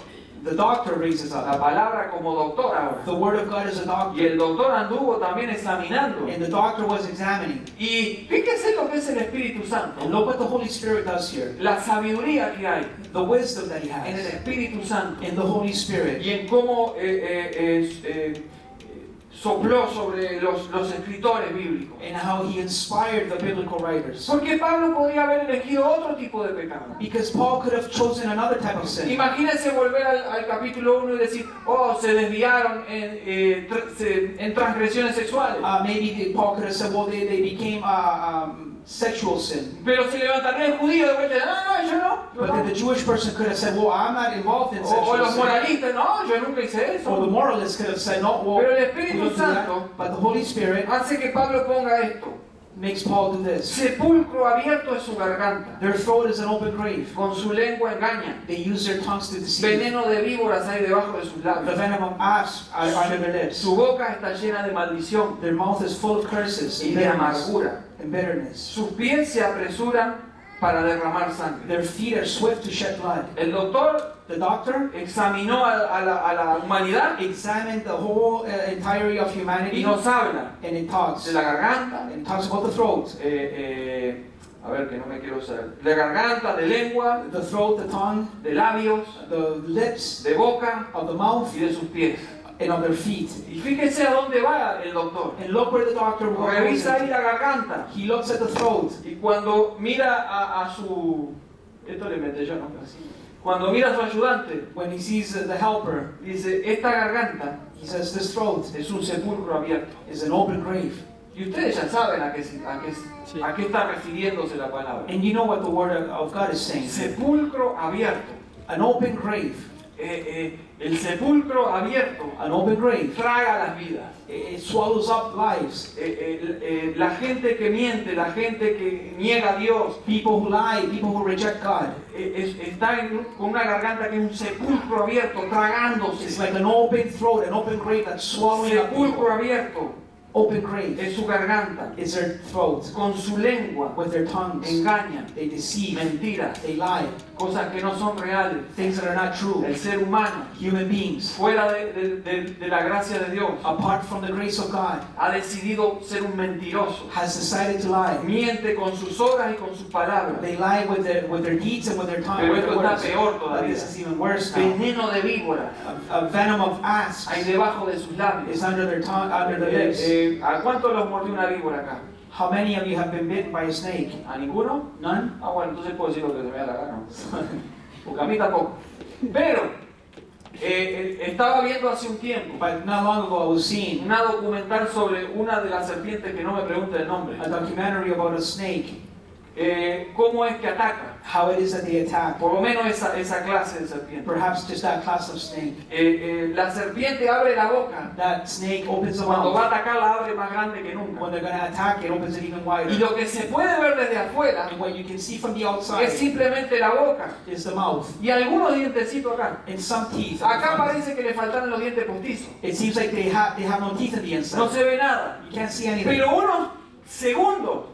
The doctor raises La up. palabra como doctor ahora. The Word of God is a Y doctor. el doctor anduvo también examinando. And the doctor was examining. Y fíjese lo que es el Espíritu Santo. And look what the Holy Spirit does here. La sabiduría que hay The wisdom that He en el has Espíritu Santo. in the Holy Spirit. Y en cómo sopló sobre los escritores bíblicos. And how He inspired the biblical writers. Porque Pablo podría haber elegido otro tipo de pecado. Because Paul could have chosen another type of sin. Imagínense volver al capítulo 1 y decir, oh, se desviaron en transgresiones sexuales. Maybe Paul could have said, well, they became sexual sin. Pero se levantaría el judío de vuelta, no, yo no. But then the Jewish person could have said, well, I'm not involved in O sexual los sin. moralistas, no, yo nunca hice Or the eso. moralists could have said, no, well, Pero el we Espíritu don't do that. Santo But the Holy Spirit hace que Pablo ponga esto. makes Paul do this. Sepulcro abierto es su garganta, Their throat is an open grave. con su lengua engaña. They use their tongues to deceive. Veneno de víboras hay debajo de sus The labios. venom of asps are under their lips. Su boca está llena de maldición Their mouth is full of curses y and de bitterness. amargura. And bitterness. Sus pies se apresuran para derramar sangre. Their feet are swift to shed blood. El doctor The doctor examinó a la humanidad examined the whole entirety of y humanity, nos habla and it talks. de la garganta, And it talks about the throat. a ver que no me quiero usar, de garganta, de lengua, The throat, the tongue, de labios, the lips, de boca of the mouth, y de sus pies. and of their feet. Y fíjense a dónde va el doctor. And look where the doctor goes. Revisa ahí la garganta He looks at the throat. y cuando mira a su... Esto le mete yo, ¿no? Así. Cuando mira a su ayudante, When he sees the helper, dice, esta garganta he says, this throat es un sepulcro abierto. is an open grave. Y ustedes ya saben a qué está refiriéndose la palabra. And you know what the word of God is saying. Sepulcro abierto. An open grave. El sepulcro abierto An open grave. traga las vidas. It swallows up lives. La gente que miente, la gente que niega a Dios, People who lie, people who reject God. está con una garganta que es un sepulcro abierto, It's tragándose. like an open throat, an open grave that's swallowing up Sepulcro people. abierto Open grave es su garganta. is their throat. Con su lengua With their tongues, engañan, they deceive, mentiras, they lie, cosas que no son reales. things that are not true. El ser humano, Human beings, fuera de la gracia de Dios, apart from the grace of God, ha decidido ser un mentiroso. has decided to lie. Miente con sus obras y con sus palabras. They lie with their deeds and with their tongue. Pero With esto their está words. peor But todavía. this is even worse now. Veneno de víbora A venom of asps hay debajo de sus labios. is under their tongue, under their lips. ¿A cuántos los mordió una víbora acá? How many of you have been bitten by a snake? ¿A ninguno? None? Ah, bueno, entonces puedo decir lo que se me da la gana. Porque a mí tampoco. Pero estaba viendo hace un tiempo But not long ago I was seeing una documental sobre una de las serpientes que no me pregunte el nombre. a documentary about a snake. cómo es que ataca. how it is that they attack. Por lo menos esa clase de serpiente. Perhaps just that class of snake. La serpiente abre la boca. That snake opens the Cuando va mouth. a atacar, la abre más grande que nunca. When they're going to attack, it opens it even wider. Y lo que se puede ver desde afuera And what you can see from the outside es simplemente la boca is the mouth y algunos dientecitos acá. and some teeth. Acá parece que le faltaron los dientes postizos. It seems like they have no teeth in the inside. No se ve nada. You can't see anything. Pero unos segundos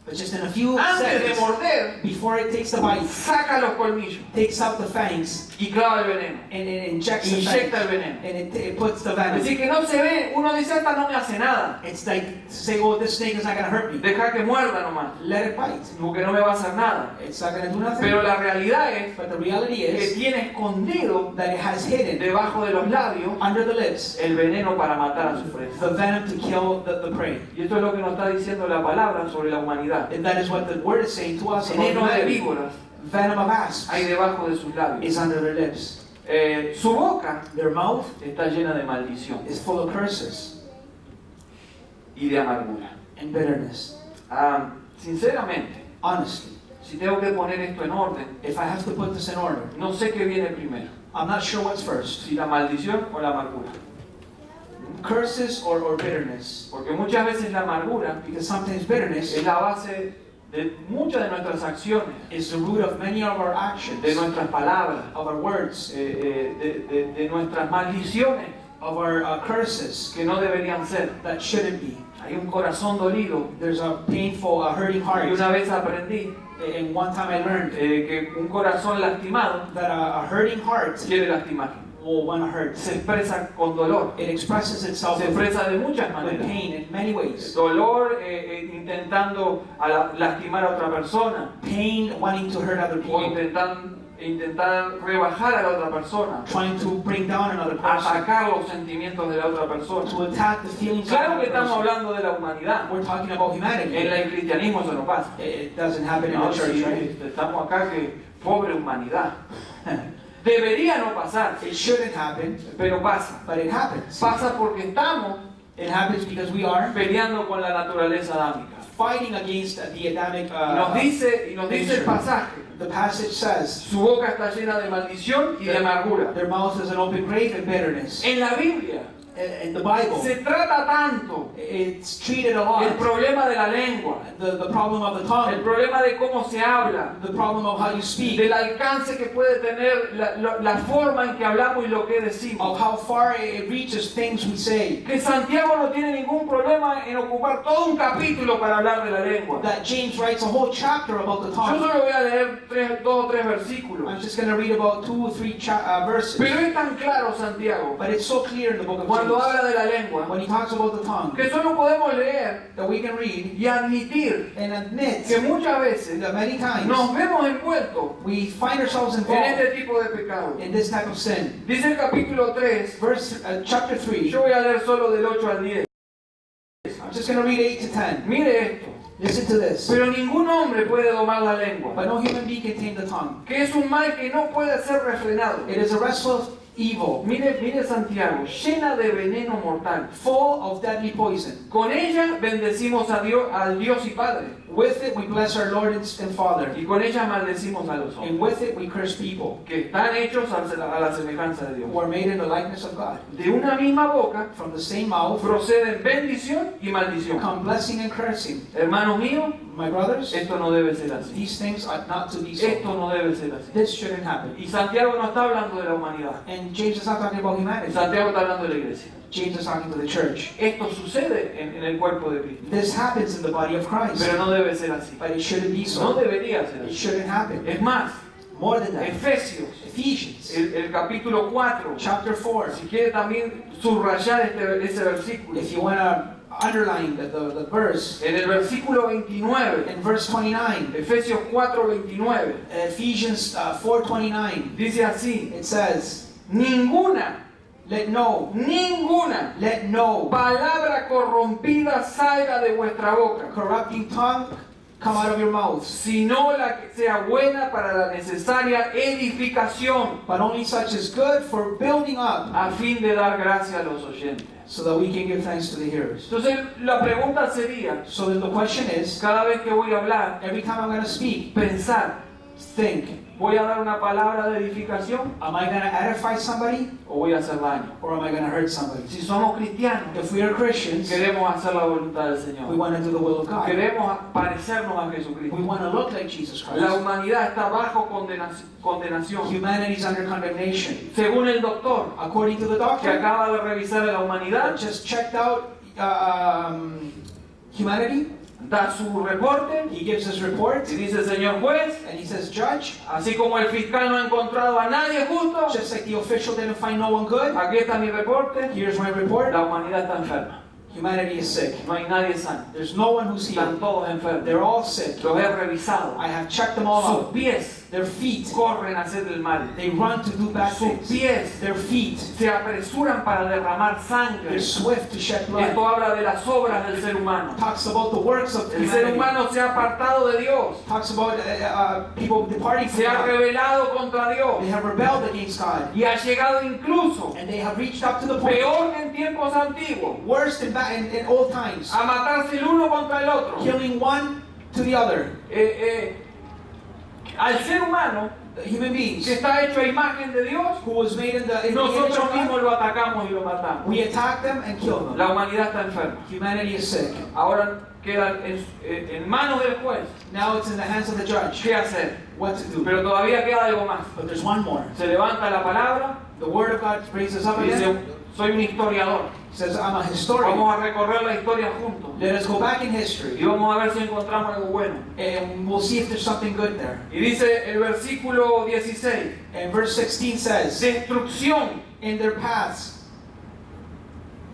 But just in a few antes de seconds, morder, before it takes the bite, saca los colmillos takes out the fangs y clava el veneno. and it injects the Inyecta fangs. el veneno. And it puts the Es venom. decir, que no se ve, uno dice, esta no me hace nada. It's like to say, oh, this snake is not going to hurt me. Deja que muerda nomás, Let it bite. porque no me va a hacer nada. It's not going to do nothing. Pero la realidad es But the reality que is tiene escondido that it has hidden debajo de los labios under the lips el veneno para matar a su presa. the venom to kill the prey. Y esto es lo que nos está diciendo la palabra sobre la humanidad. And that is what the word is saying to us about Veneno de humanity. víboras Venom of asps hay debajo de sus labios. is under their lips. Su boca Their mouth está llena de maldición is full of curses y de amargura. and bitterness. Sinceramente, Honestly, si tengo que poner esto en orden, if I have to put this in order, no sé qué viene primero, I'm not sure what's first. si la maldición o la amargura. Curses or bitterness. Porque muchas veces la amargura Because sometimes bitterness es la base de muchas de nuestras acciones, is the root of many of our actions, de nuestras palabras, of our words, de nuestras maldiciones of our curses que no deberían ser. that shouldn't be. Hay un corazón dolido. There's a painful, hurting heart. Y una vez aprendí And one time I learned que un corazón lastimado that a hurting heart quiere lastimar. will want to hurt. Se expresa con dolor. It expresses itself Se with expresa de muchas maneras. pain in many ways. Dolor intentando lastimar a otra persona. Pain wanting to hurt other O people. intentar rebajar a la otra persona. Trying to bring down another person. Atacar los sentimientos de la otra persona. To attack the feelings of Claro que another estamos person. hablando de la humanidad. We're talking about humanity. En el cristianismo eso no pasa. It doesn't happen in No, the church, sí, right? estamos acá que pobre humanidad. Debería no pasar, It shouldn't happen, pero pasa. but it happens. Pasa porque estamos It happens because we are peleando con la naturaleza adámica. fighting against the Adamic Nos dice el pasaje, The passage says, su boca está llena de maldición y de amargura. their mouth is an open grave and bitterness. En la Biblia In the Bible, se trata tanto it's treated a el lot. problema de la lengua, The problem of the el tongue, problema de cómo se habla, the problem of how you speak, del alcance que puede tener la forma en que hablamos y lo que decimos. of how far it reaches things we say. Que Santiago no tiene ningún problema en ocupar todo un capítulo para hablar de la lengua. That James writes a whole chapter about the Yo tongue. solo voy a leer 2 o 3 I'm versículos. just going to read about 2 or 3 verses. Pero es tan claro Santiago But it's so clear in the book of cuando James, habla de la lengua when he talks about the tongue, que solo podemos leer that we can read y admitir and admit que muchas veces that many times nos vemos envueltos we find ourselves en involved este tipo de pecado. in this type of sin. Dice el capítulo 3, Chapter 3, yo voy a leer solo del 8 al 10. I'm just going to read 8 to 10. Mire esto. Listen to this. Pero ningún hombre puede domar la lengua, But no human being can tame the tongue. que es un mal que no puede ser refrenado. It is a restless evil, Mire Santiago, llena de veneno mortal. full of deadly poison. Con ella bendecimos a Dios, al Dios y Padre, With it we bless our Lord and Father, y con ella maldecimos a los hombres, and with it we curse people que están hechos a la semejanza de Dios. who are made in the likeness of God. De una misma boca From the same mouth proceden bendición y maldición. come blessing and cursing. Hermanos míos, My brothers, esto no debe ser así. these things are not to be so. Esto no debe ser así. This shouldn't happen. Y Santiago no está hablando de la humanidad. And James is not talking about humanity. Santiago está hablando de la iglesia. James is talking to the church. Esto sucede en el cuerpo de Cristo. This happens in the body of Christ, Pero no debe ser así. but it shouldn't be No so. debería ser It así. shouldn't happen. Es más, More than that, Efesios, Ephesians el capítulo 4, chapter 4. si quiere también subrayar ese versículo. If you want to underline the verse, En el versículo 29, in verse 29, Efesios 4, 29, Ephesians 4:29, dice así: it says, ninguna let no palabra corrompida salga de vuestra boca, corrupting tongue come out of your mouths, sino la que sea buena para la necesaria edificación, but only such as good for building up, a fin de dar gracia a los oyentes. so that we can give thanks to the hearers. Entonces la pregunta sería, So then the question is, cada vez que voy a hablar, every time I'm going to speak, pensar, think, ¿voy a dar una palabra de edificación am I going to edify somebody o voy a hacer daño? or am I going to hurt somebody? Si somos cristianos, If we are Christians, queremos hacer la voluntad del we Señor. want to do the will of God. Queremos parecernos a We Jesucristo. want to look like Jesus La Christ. humanidad está bajo condenación. Humanity is under condemnation. Según el doctor According to the que doctor, acaba de revisar a la humanidad, just checked out humanity, da su reporte he gives his report, y dice, señor juez, and he says, Judge, así como el fiscal no ha encontrado a nadie justo, just like the official didn't find no one good, aquí está mi reporte, here's my report. la humanidad está enferma. Humanity is sick. No hay nadie sano. There's no one who's Están healed. todos enfermos. They're all sick. Los he revisado. I have checked them all Sus out. pies Their feet, corren a hacer el mal. they run to do bad Sus things. pies Their feet, se apresuran para derramar sangre. they're swift to shed blood. Esto habla de las obras del ser humano. Talks about the works of El ser humanity. humano se ha apartado de Dios. Talks about people departing from Se ha God. rebelado contra Dios. They have rebelled against God. Y ha llegado incluso, And they have reached up to the point, peor que en tiempos antiguos, worse than back in old times, a matarse el uno contra el otro. killing one to the other. Al ser humano, Human beings que está hecho a imagen de Dios, who was made in the image nosotros of God, mismos lo atacamos y lo matamos. we attack them and kill them. La humanidad está enferma. Humanity is sick. Ahora queda en manos del juez Now it's in the hands of the judge qué hacer. what to do. Pero todavía queda algo más. But there's one more. Se levanta la palabra The word of God raises up y dice, again. soy un historiador. Says, I'm a historian. Vamos a recorrer la historia juntos. Let us go back in Y history vamos a ver si encontramos algo bueno. and we'll see if there's something good there. Y dice el versículo 16, And verse 16 says, destrucción in their paths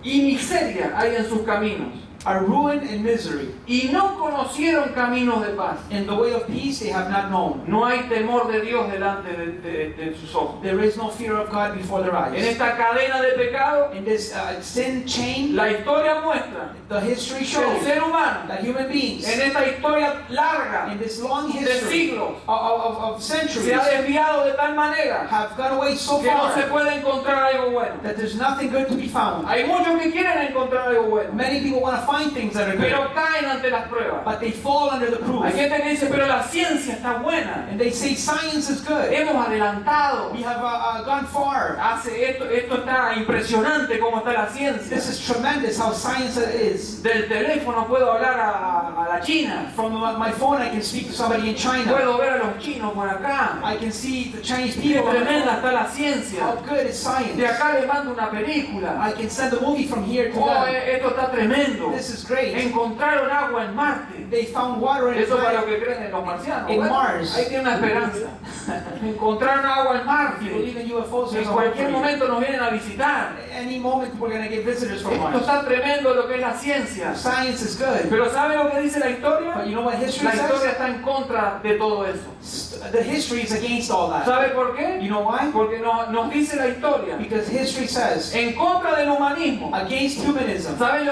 y miseria hay en sus caminos. are ruin and misery. Y no conocieron caminos de paz. In the way of peace they have not known. No hay temor de Dios delante de sus ojos. There is no fear of God before their En eyes. esta cadena de pecado, In this sin chain, la historia muestra the history que el shows ser humano, that human beings, en esta historia larga in this long de history siglos, of se centuries, ha desviado de tal manera have gone away so que no se far puede encontrar algo bueno. that there's nothing good to be found. Hay muchos que quieren encontrar algo bueno, Many people want to find things that are good, pero caen ante las pruebas. but they fall under the proof. Hay gente que dice, pero la ciencia está buena. And they say science is good. Hemos adelantado. We have gone far. Esto está impresionante cómo está la ciencia. This is tremendous how science is. Del teléfono puedo hablar a la China. From my phone I can speak to somebody in China. Puedo ver a los chinos por acá. I can see the Chinese Qué people. tremenda está la How ciencia. good is science? De acá le mando una película. I can send a movie from here to Oh, them. esto está tremendo. This is great. Encontraron agua en Marte. They found water in Eso para los Mars. que creen en los marcianos. In Bueno, Mars. ahí tiene una esperanza. Encontraron agua en You Marte. believe in UFOs? En There's a hope for cualquier you. momento nos vienen a visitar. Any moment we're going to get visitors from Esto Mars. está tremendo lo que es la ciencia. Science is good. Pero ¿sabe lo que dice la historia? But you know what history La historia says? está en contra de todo eso. The history is against all that. ¿Sabe por qué? You know why? Porque nos dice la historia Because history says en contra del humanismo. against humanism. ¿Sabe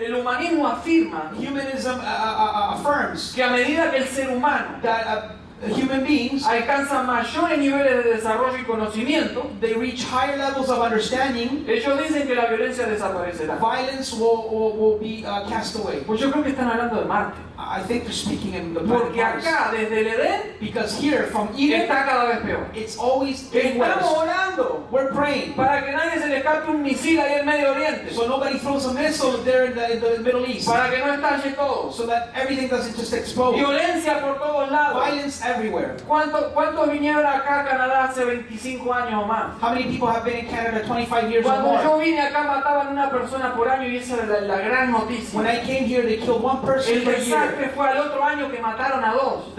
el humanismo afirma Humanism affirms que a medida que el ser humano that human beings, alcanza mayores niveles de desarrollo y conocimiento, they reach higher levels of understanding, ellos dicen que la violencia desaparecerá. violence will be cast away. Pues yo creo que están hablando de Marte. I think they're speaking in the planet Porque Mars. acá, desde el Edén, Because here, from Eden, está cada vez peor. it's always getting Estamos worse. orando We're praying para que nadie se le escape un misil ahí en Medio Oriente. so nobody throws a missile there in the Middle East, Para que no estalle todo. so that everything doesn't just explode. Violencia por todos lados. Violence everywhere. ¿Cuántos vinieron acá a Canadá hace 25 años o más? How many people have been in Canada 25 years or Cuando yo more? vine acá mataban una persona por año y esa era la gran noticia. When I came here, they killed one person El per year. desastre fue al otro año que mataron a dos.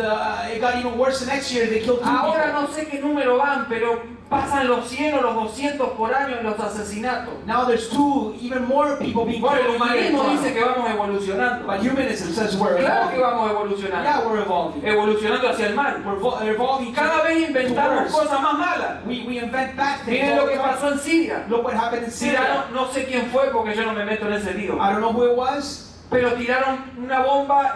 It got even worse the next year. They killed 2 Ahora people. no sé qué número van, pero pasan los 100 o los 200 por año en los asesinatos. Now there's even more people being Bueno, el killed a year. humanismo dice que vamos evolucionando. But humanism says we're Claro que evolving. vamos evolucionando. Yeah, we're evolving. Evolucionando hacia el mal. We're evolving. Cada vez inventamos worse. cosas más malas. We invent bad things. Miren all lo the que time. pasó en Siria. Look what happened in Siria Syria. no sé quién fue porque yo no me meto en ese lío. I don't know who it was. Pero tiraron una bomba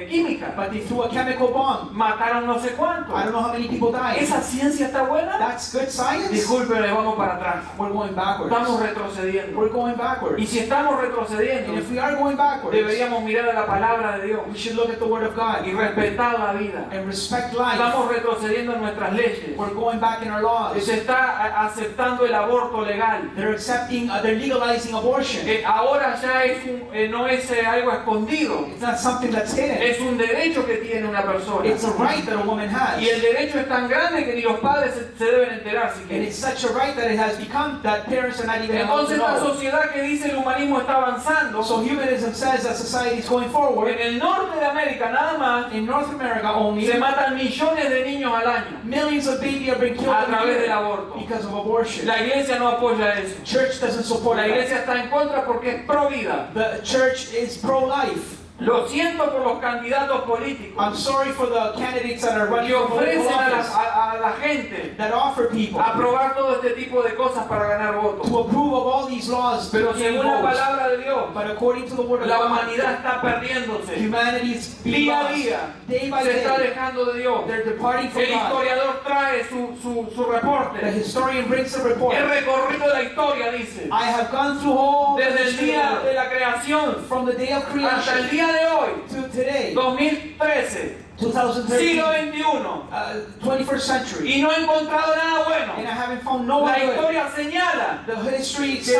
química. But they threw a chemical bomb. Mataron no sé cuántos. I don't know how many people died. ¿Esa ciencia está buena? That's good science? Discúlpeme, vamos para atrás. We're going backwards. Estamos retrocediendo. We're going backwards. Y si estamos And retrocediendo, if we are going backwards, deberíamos mirar a la palabra de Dios we should look at the Word of God y respetar la vida. and respect life. Estamos retrocediendo en nuestras leyes. We're going back in our laws. Se está aceptando el aborto legal. They're accepting, they're legalizing abortion. Ahora ya no es algo escondido. It's not something that's hidden. Es un derecho que tiene una persona. It's a right that a woman has. Y el derecho es tan grande que ni los padres se deben enterar si And quieren. it's such a right that it has become that parents are not even allowed to Entonces esta know. sociedad que dice el humanismo está avanzando, So humanism says that society is going forward. en el norte de América nada más In North America only, se matan millones de niños al año millions of babies are being killed a every través del year aborto. because of abortion. La iglesia no apoya eso. Church doesn't support La that. iglesia está en contra porque es pro vida. The church is pro-life. Lo siento por los candidatos políticos I'm sorry for the candidates that are running que for political ofrecen office a la gente that offer people aprobar todo este tipo de cosas para ganar votos. to approve of all these laws to Pero gain según la votes. palabra de Dios, But according to the word of la God, humanidad está perdiéndose. humanity is being Día a lost. día Day by se está day, alejando de Dios. they're departing from El God. historiador trae su The reporte. historian brings a report. He recorrido la historia, dice. I have gone through all the Desde el history día of the de world, la creación from the day of hasta el creation día de hoy, to today, 2013, 2013, siglo XXI, 21st century. y no he encontrado nada And bueno. I haven't found no La one good. historia señala The history Que-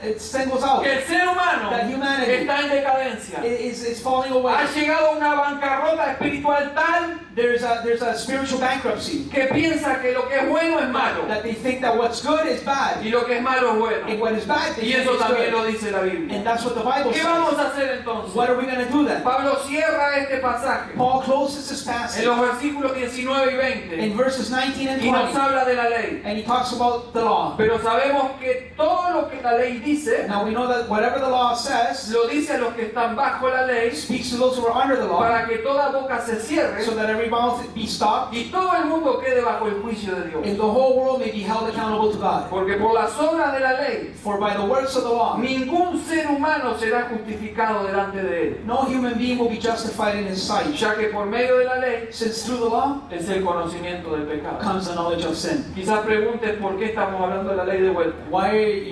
it singles out que el ser humano that humanity está en decadencia. is falling away. Ha llegado a una bancarrota espiritual tal There's a spiritual bankruptcy que piensa que lo que es bueno es malo that they think that what's good is bad y lo que es malo es and bueno. what is bad they Y think eso is también good. lo dice la And Biblia. that's what the Bible ¿Qué says. vamos a hacer entonces? What are we going to do then? Pablo cierra este pasaje Paul closes this en passage los versículos 19 y 20 in verses 19 and y nos 20 habla de la ley. and he talks about the law. Pero sabemos que todo lo que la ley dice, Now we know that whatever the law says lo dice a los que están bajo la ley speaks to those who are under the law para que toda boca se cierre so that every mouth be stopped y todo el mundo quede bajo el juicio de Dios. and the whole world may be held accountable to God. Porque por las obras de la ley, For by the works of the law, ningún ser humano será justificado delante de él, no human being will be justified in his sight, ya que por medio de la ley since through the law es el conocimiento del pecado. comes the knowledge of sin. Quizás preguntes por qué estamos hablando de la ley de vuelta.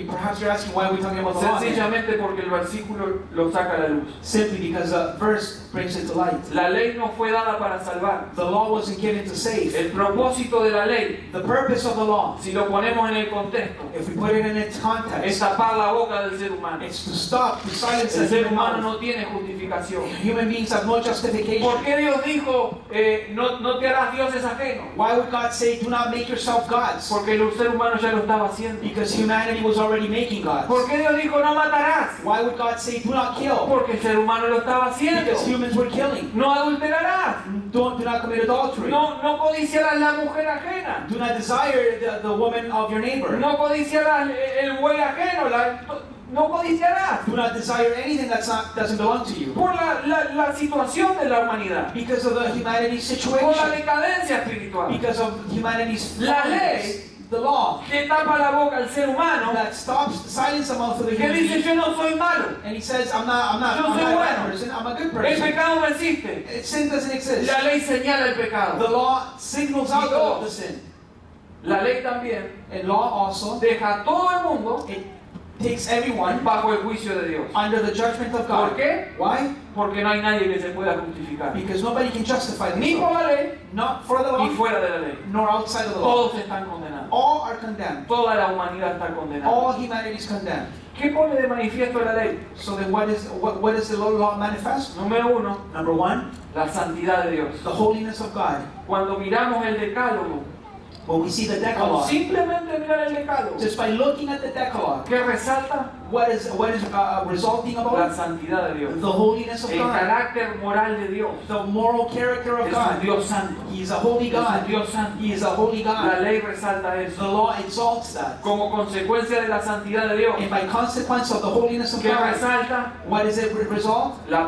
Perhaps you're asking why are we talking about the law? Sencillamente porque el versículo lo saca a la luz. Simply because the verse brings it to light. La ley no fue dada para salvar. The law wasn't given to save. El propósito de la ley, The purpose of the law, si lo ponemos en el contexto, if we put it in its es context, tapar la boca del ser humano. it's to stop, to silence El the ser human humano mouth. no tiene justificación. Human beings have no justification. ¿Por qué Dios dijo, no te harás dioses ajenos? Why would God say, do not make yourself gods? Porque el ser humano ya lo estaba haciendo. Because humanity was already making gods. ¿Por qué Dios dijo, no matarás? Why would God say, do not kill? Porque el ser humano lo estaba haciendo. Because humans were killing. No adulterarás. Do not commit adultery. No codiciarás la mujer ajena. Do not desire the woman of your neighbor. No codiciarás el buey ajeno. No codiciarás. Do not desire anything doesn't belong to you. Por la situación de la humanidad. Because of the humanity's Por la situation. decadencia espiritual. Because of humanity's La fallenness. ley The law que tapa la boca al ser humano, that stops, silence the mouth of the que human dice, being. yo no soy malo. And he says, I'm not Yo a soy bad bueno. person, I'm a good El person. pecado no existe. Sin doesn't exist. La ley señala el The pecado. law signals out the sin. La ley también And law also, deja a todo el mundo it takes everyone bajo el juicio de Dios. under the judgment of ¿Por God. qué? Why? Porque no hay nadie que se pueda justificar. Because nobody can justify Ni por themselves. la ley, Not for the ni law, fuera de la ley. nor outside of the law. Todos están condenados. All are condemned. Toda la humanidad está condenada. All humanity is condemned. ¿Qué pone de manifiesto la ley? So then what is the law manifest? Número uno, Number one, la santidad de Dios. the holiness of God. Cuando miramos el decálogo, When we see the con Decalogue, simplemente mirar el decálogo, just by looking at the Decalogue, ¿qué resalta? what is resulting La about it? santidad de Dios. The holiness of El God. carácter moral de Dios. The moral character of Es un God. Dios santo. He is a holy Es un God. Dios santo. He is a holy La God. ley resalta The eso. law exalts that. Como consecuencia de la santidad de Dios, And by consequence of the holiness of ¿qué God, resalta? what does it result? La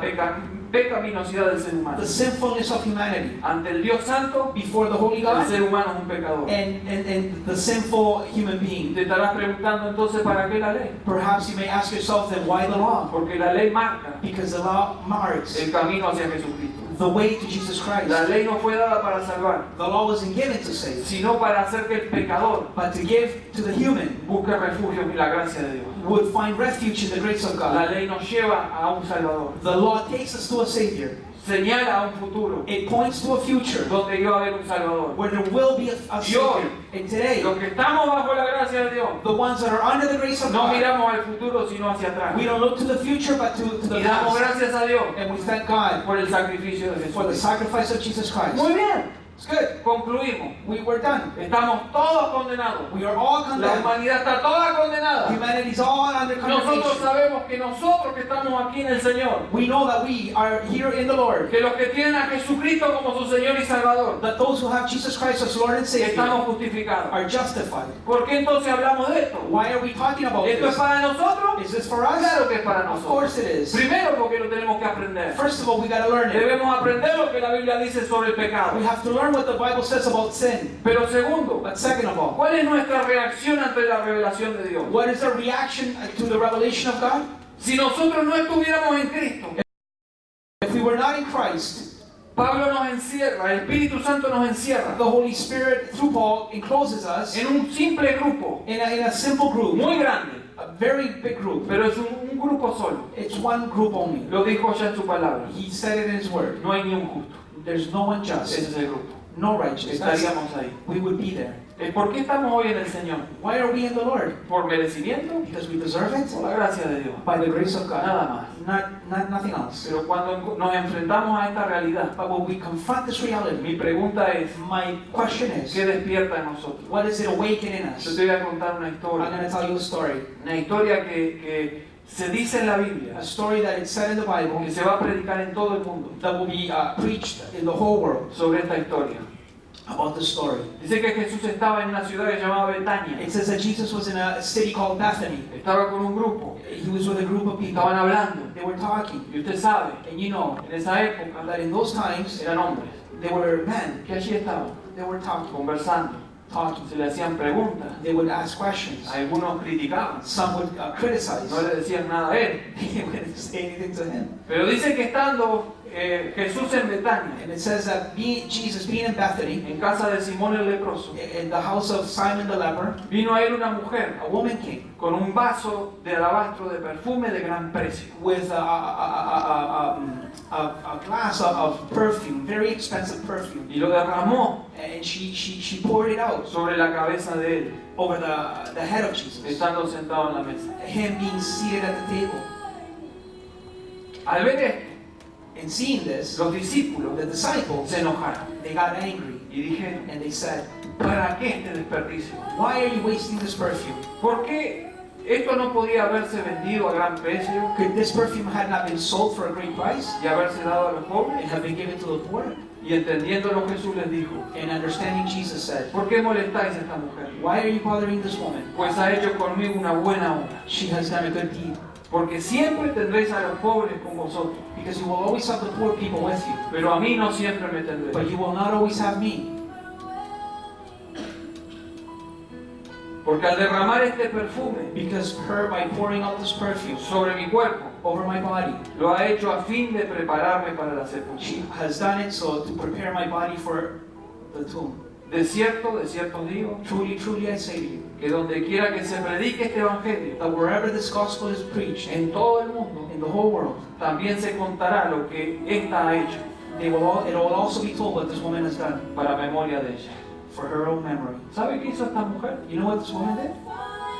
pecaminosidad del ser humano. the sinfulness of humanity. Ante el Dios Santo, Before the Holy el God ser humano es un pecador. and the sinful human being. Te estarás preguntando entonces, ¿para qué la ley? Perhaps you may ask yourself then, why the law? Porque la ley marca Because the law marks el camino hacia Jesucristo. the way to Jesus Christ. La ley no fue dada para salvar, The law wasn't given to save, sino para hacer que el pecador but to give to the human busque refugio en la gracia de Dios. would find refuge in the grace of La God. ley nos lleva a un Salvador, The law takes us to a Savior. señala a un futuro It points to a future donde iba a haber un Salvador. where there will be a Savior. And today, Los que estamos bajo la gracia de Dios, the ones that are under the grace of no God, miramos al futuro sino hacia atrás. we don't look to the future but to the Y damos past. gracias a Dios And we thank God por el sacrificio de for the Jesús. sacrifice of Jesus Christ. Muy bien, It's good. concluimos. We're done. Estamos todos condenados. We are all La condemned. humanidad está toda condenada. Humanity's all under Nosotros condemnation. sabemos que nosotros que estamos aquí en el Señor, We know that we are here in the Lord. que los que tienen a Jesucristo como su Señor y Salvador, That those who have Jesus Christ as Lord and Savior estamos justificados. are justified. ¿Por qué entonces hablamos de esto? Why are we talking about ¿Esto es this? para nosotros? Is this for us? Claro que es para Of nosotros. course it is. Primero porque lo tenemos que aprender. First of all, we got to learn it. Debemos aprender lo que la Biblia dice sobre el pecado. We have to learn what the Bible says about sin. Pero segundo, But second of all, ¿cuál es nuestra reacción ante la revelación de Dios? what is our reaction to the revelation of God? Si nosotros no estuviéramos en Cristo, If we were not in Christ, Pablo nos encierra, el Espíritu Santo nos encierra the Holy Spirit, through Paul, encloses us en un simple grupo, in a simple group, muy grande, a very big group. pero es un grupo solo. It's one group only. Lo dijo ya en su palabra. He said it in His Word. No hay ni un justo. There's no one Ese just, es el grupo. no righteous. Estaríamos ahí. We would be there. ¿Por qué estamos hoy en el Señor? Why are we in the Lord? ¿Por merecimiento? Because we deserve it? Por la gracia de Dios. By the grace of God. Nada más. Nothing else. Pero cuando nos enfrentamos a esta realidad, But when we confront this reality, mi pregunta es, my question is, ¿qué despierta en nosotros? what is it awakening in Yo us? te voy a contar una I'm historia. going to tell you a story. Una historia que se dice en la Biblia, A story that is said in the Bible que se va a predicar en todo el mundo that will be preached in the whole world sobre esta historia. about the story. Dice que Jesús estaba en una ciudad que se llamaba Betania. It says that Jesus was in a city called Bethany. Estaba con un grupo. He was with a group of people. Estaban hablando. They were talking. Y usted sabe, And you know en esa época that in those times, eran hombres they were men. que allí estaban They were talking. conversando. Se le hacían preguntas. They would ask questions. Algunos criticaban. Some would criticize. No le decían nada a él. They wouldn't say anything to him. Pero dice que estando Jesús en Betania, And it says that Jesus being in Bethany, en casa de Simón el leproso, in the house of Simon the leper, vino a él una mujer a woman came con un vaso de alabastro de perfume de gran precio. with a glass of perfume, very expensive perfume, Y lo derramó and she poured it out sobre la cabeza de él, over the head of Jesus, estando sentado en la mesa. him being seated at the table. Al ver esto, And seeing this, los discípulos the disciples, se enojaron they got angry y dijeron, and they said, ¿para qué este desperdicio? "Why are you wasting this perfume? ¿Por qué esto no podía haberse vendido a gran precio Could this perfume had not been sold for a great price y haberse dado a los and pobres? have been given to the poor?" Y entendiéndolo, Jesús les dijo, And understanding, Jesus said, ¿por qué molestáis a esta mujer? "Why are you bothering this woman? Pues ha hecho conmigo una buena obra. She has done a good deed." Porque siempre tendréis a los pobres con vosotros, Because you will always have the poor people with you, pero a mí no siempre me tendréis. but you will not always have me. Porque al derramar este perfume Because her, by pouring out this perfume sobre mi cuerpo, over my body, lo ha hecho a fin de prepararme para la sepultura. she has done it so to prepare my body for the tomb. De cierto os digo, Truly, truly, I say to you, que donde quiera que se predique este evangelio, that wherever this gospel is preached en todo el mundo, in the whole world, también se contará lo que ésta ha hecho it will also be told what this woman has done para memoria de ella. for her own memory. ¿Sabe qué hizo esta mujer? You know what this woman did?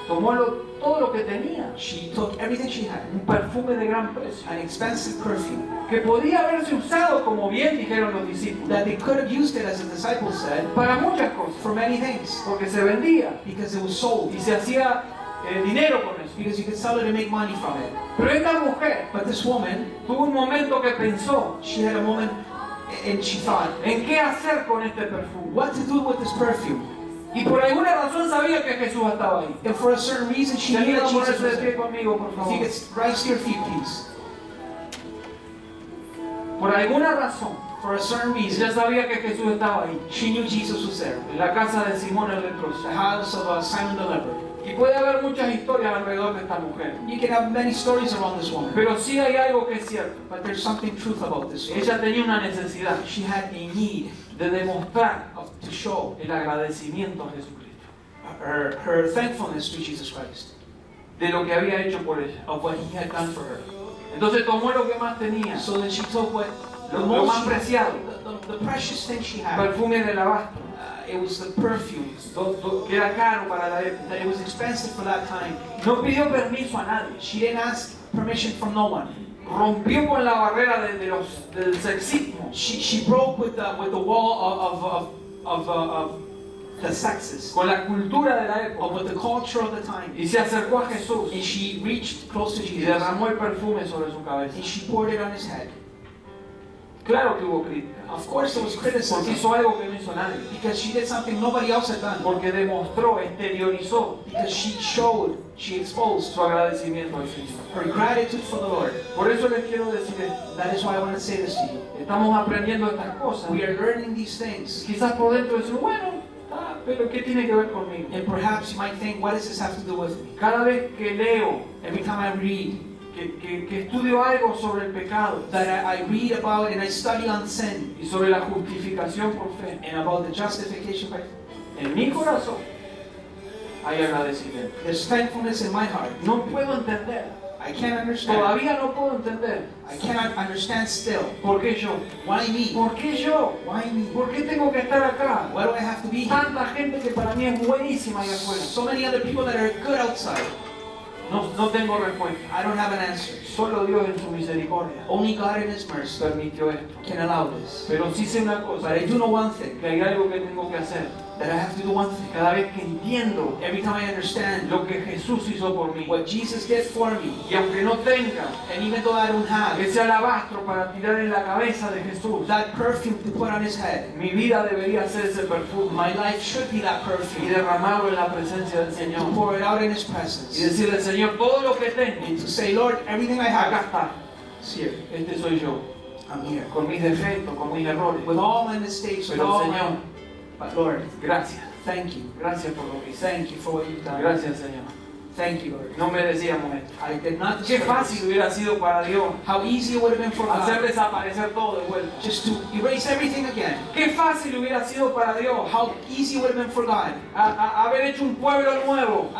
Tomó todo lo que tenía, She took everything she had, un perfume de gran precio, an expensive perfume, que podía haberse usado, como bien dijeron los discípulos, that they could have used it, as the disciples said, para muchas cosas, for many things, porque se vendía because it was sold, y se hacía dinero con eso. because you could sell it and make money from it. Pero esta mujer But this woman, tuvo un momento que pensó she had a moment and she thought, en qué hacer con este perfume. what to do with this perfume? Y por alguna razón sabía que Jesús estaba ahí. And for a certain reason, she Si knew alguien that va a Jesus ponerse was de pie there. conmigo, por If favor. you could rise to your feet, please. Por alguna razón, For a certain reason, ella sabía que Jesús estaba ahí, she knew Jesus was there. en la casa de Simón el leproso. The house of Simon the leper. Y puede haber muchas historias alrededor de esta mujer. You can have many stories around this woman, Pero sí hay algo que es cierto. but there's something truth about this story. Ella tenía una necesidad She had a need de demostrar to show el agradecimiento a Jesucristo, her thankfulness to Jesus Christ, de lo que había hecho por ella. of what he had done for her. Entonces tomó lo que más tenía, So then she took what the lo más most preciado, the precious thing she had. perfume de alabastro, It was the perfume que era caro para la época. that it was expensive for that time. No pidió permiso a nadie. She didn't ask permission from no one. Rompió con la barrera del sexismo. She broke with the wall of the sexes, Con la cultura de la of época. with the culture of the time, Y se acercó a Jesús and she reached close to y Jesus derramó el perfume sobre su cabeza. and she poured it on his head. Claro que hubo crítica. Of course, there was Porque criticism hizo algo que no hizo nadie. because she did something nobody else had done. Porque demostró, exteriorizó Because she exposed su agradecimiento al Señor. her gratitude for the Lord. Por eso les quiero decir esto. That is why I want to say this to you. Estamos aprendiendo estas cosas. We are learning these things, Quizás por dentro decir, bueno, pero ¿qué tiene que ver conmigo? and perhaps you might think, what does this have to do with me? Cada vez que leo, Every time I read, que estudio algo sobre el pecado that I read about and I study on sin y sobre la justificación por fe, and about the justification by en mi corazón hay agradecimiento. there's thankfulness in my heart. No puedo entender, I can't understand. todavía no puedo entender. I cannot understand still. ¿Por qué yo? Why me? ¿Por qué yo? Why me? ¿Por qué tengo que estar acá? Why do I have to be here? Tanta gente que para mí es buenísima allá afuera. So many other people that are good outside. No tengo respuesta. I don't have an answer. Solo Dios en su misericordia Only God in His mercy permitió esto. can allow this. Pero sí sé una But cosa, I do know one thing, que hay algo que tengo que hacer. that I have to do one thing. Cada vez que entiendo Every time I understand lo que Jesús hizo por mí, what Jesus did for me, y aunque no tenga and even though I don't have ese alabastro para tirar en la cabeza de Jesús, that perfume to put on His head, mi vida debería ser ese perfume my life should be that y perfume, derramarlo en la presencia del and to Señor. pour it out in His Y presence, decirle, Señor, todo lo que tengo, and to say, Lord, everything I acá have está. is here. Este soy yo, I'm here. con mis defectos, con mis errores. With all my mistakes, with Pero all Señor, my... But Lord, gracias. thank you. Gracias por lo que hice. Thank you for what you've done. Gracias, Señor. Thank you, Lord. No merecíamos esto. I did not Qué deserve fácil this. hubiera sido para Dios How easy it would have been for hacer God desaparecer todo de vuelta. just to erase everything again. Qué fácil hubiera sido para Dios How easy it would have been for God haber hecho un pueblo nuevo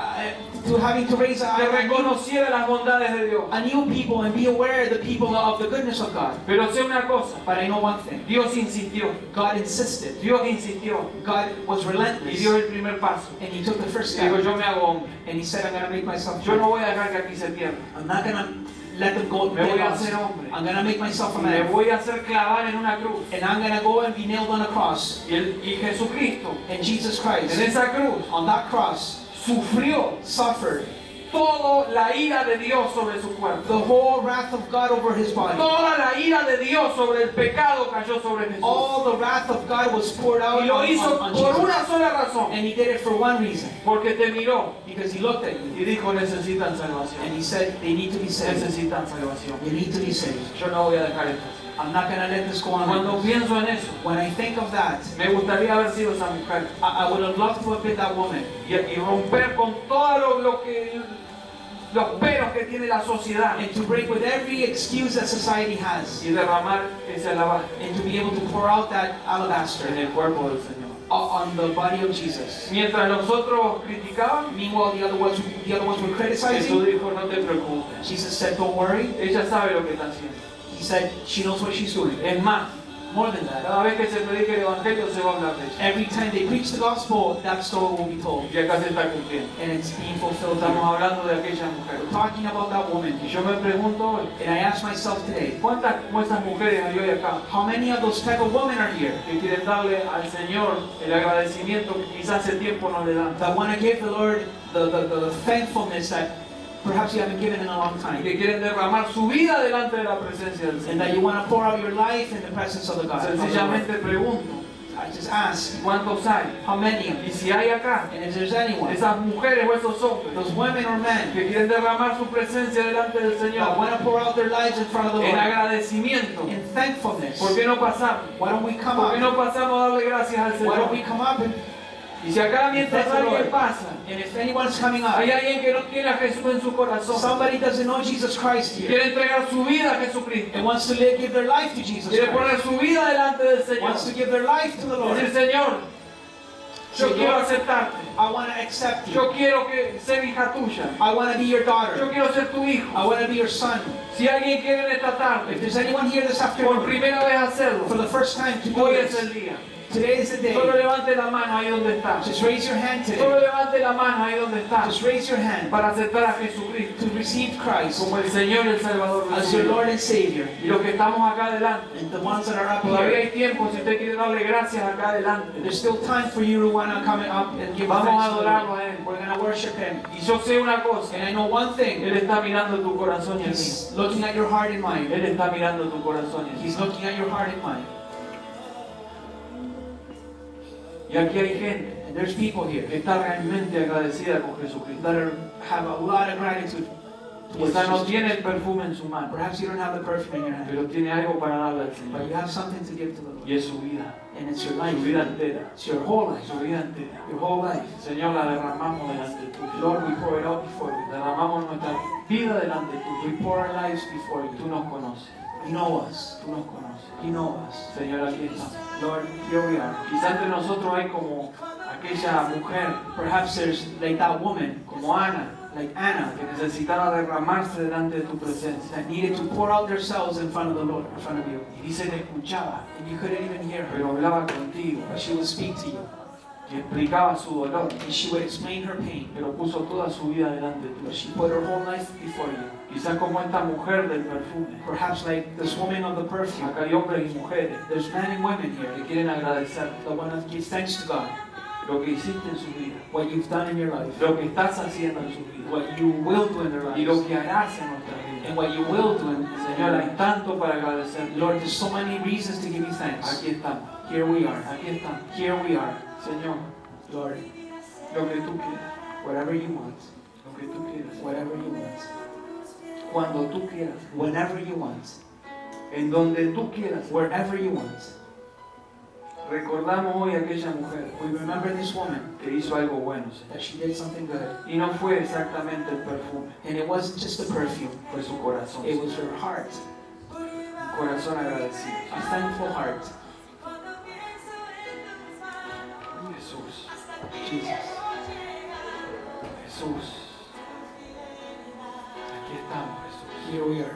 to having to raise que reconociera las bondades de Dios. a new people and be aware of the people of the goodness of God. Pero sé una cosa, But I know one thing. Dios insistió, God insisted. Dios insistió God was y relentless. dio el primer paso. And He took the first Y digo, step. yo me hago hombre. And He said, I'm going to make myself Yo free. no voy a dejar que aquí se pierda. I'm not going to let them go. Me voy a lost. hacer hombre. I'm going to make myself a Me man. voy a hacer clavar en una cruz. And I'm going to go and be nailed on a cross. Y Jesucristo And Jesus en Christ, esa cruz on that cross, sufrió suffered toda la ira de Dios sobre su cuerpo. the whole wrath of God over His body. Toda la ira de Dios sobre el pecado cayó sobre Jesús. All the wrath of God was poured out Y lo hizo on por Jesus. una sola razón. And He did it for one reason. Porque te miró Because He looked at you y dijo, necesitan salvación. and He said, they need to be saved. Necesitan salvación. You need to be saved. Yo no voy a dejar esto así. I'm not going to let this go on. Cuando like this. pienso en eso, When I think of that, me gustaría haber sido esa mujer I would have loved to have been that woman y romper con todo los peros que tiene la sociedad and to break with every excuse that society has y derramar ese alabastro and to be able to pour out that en alabaster el cuerpo del Señor. on the body of Jesus. Mientras los otros criticaban, Meanwhile, the other ones were Jesús criticizing. dijo, no te preocupes. Jesus said, don't worry. Ella sabe lo que está haciendo. He said, she knows what she's doing. Es más, More than that, cada vez que se predique el Evangelio se va a hablar de ella. every time they preach the gospel, that story will be told. Y acá se está cumpliendo. And it's being fulfilled. Estamos We're hablando de aquella mujer. talking about that woman. Y yo me pregunto hoy, And I ask myself today, ¿cuántas como esas mujeres hay hoy acá how many of those type of women are here que quieren darle al Señor el agradecimiento que quizás hace tiempo no le dan? that want to give the Lord the thankfulness that perhaps you haven't given in a long Y time? que quieren derramar su vida delante de la presencia del And that Señor. you want to pour out your life in the presence of the God. Sencillamente pregunto, I just ask, ¿Cuántos hay? how many? Y si hay acá, And if there's anyone, esas mujeres o esos hombres those women or men, que quieren derramar su presencia delante del that Señor want to pour out their lives in front of the en Lord, agradecimiento, in thankfulness, ¿por qué no pasamos? why don't we come ¿Por qué up? no pasamos a darle gracias al Why don't Señor? we come up and Y si acá mientras Thank the alguien Lord. pasa, And if anyone's coming up, hay alguien que no tiene a Jesús en su corazón, somebody doesn't know Jesus Christ here quiere entregar su vida a Jesucristo, and wants to give their life to Jesus quiere Christ, poner su vida delante del Señor, wants to give their life to the Lord, decir, Señor, yo Señor, quiero aceptarte, I want to accept you. yo quiero que ser hija tuya, I want to be your yo daughter. quiero ser tu hijo. I want to be your son. Si alguien quiere en esta If tarde, there's anyone here this por afternoon primera vez hacerlo, for the first time to do hoy es this, el día. today is the Solo day. levante la mano ahí donde está. Just raise your hand Solo today. levante la mano ahí donde está Just raise your hand para aceptar a Jesucristo to receive Christ como el Señor y el Salvador de as su your vida. Lord and Savior. Y los que estamos acá adelante, And the ones that are up todavía here, hay tiempo si usted quiere darle gracias acá adelante. there's still time for you to want to come up and give Vamos a thanks to the adorarlo Lord. a Él. We're going to worship Him. Y yo sé una cosa, And I know one thing. Él está mirando tu corazón y el mío. He's looking at your heart and mind. Él está mirando tu corazón y el He's mío. looking at your heart and mind. Y aquí hay gente And there's people here que está realmente agradecida con Jesucristo. that have a lot of gratitude towards Quizá no Jesus. tiene el perfume en su mano, Perhaps you don't have the perfume in your hand, pero tiene algo para darle al but Señor. you have something to give to the Lord. Y es su vida, And it's your su life. vida entera, It's your whole life. su vida entera. Your whole life. Señor, la derramamos delante tuyo. Lord, we pour it out before you. Derramamos nuestra vida delante We tuyo. pour our lives before Tú you. nos conoces, You know us. tú nos conoces. You know us. Señor, aquí estamos. Lord, here we are. Quizá entre nosotros hay como aquella mujer, Perhaps there's like that woman, como Ana, like Anna, que necesitaba derramarse delante de tu presencia. that needed to pour out themselves in front of the Lord, in front of you. Y dice que escuchaba, And you couldn't even hear her, pero hablaba contigo, but she would speak to you. y explicaba su dolor, And she would explain her pain. pero puso toda su vida delante But tuyo. she put her whole life before you. Quizás como esta mujer del perfume. Perhaps like this woman of the perfume. Acá hay hombres y mujeres There's men and women que here quieren agradecer that want to give thanks to God. lo que hiciste en su vida, What you've done in your life. lo que estás haciendo en su vida, What you will do in their y lo lives. que harás en nuestra vida. And what you will do in Señor, hay tanto para agradecer. Lord, there's so many reasons to give you thanks. Aquí estamos, Here we are. aquí estamos. Here we are. Señor, Lord, lo que tú quieras, whatever you want. lo que tú quieras, Whatever you want. cuando tú quieras, Whenever you want. en donde tú quieras. Wherever you want. Recordamos hoy a aquella mujer We remember this woman que hizo algo bueno, Señor. that she did something good. Y no fue exactamente el perfume, And it wasn't just the perfume. fue su corazón. It was her heart. Un corazón agradecido. A thankful heart. Jesús, Jesus. Jesús. Aquí estamos, Jesús. Here we are.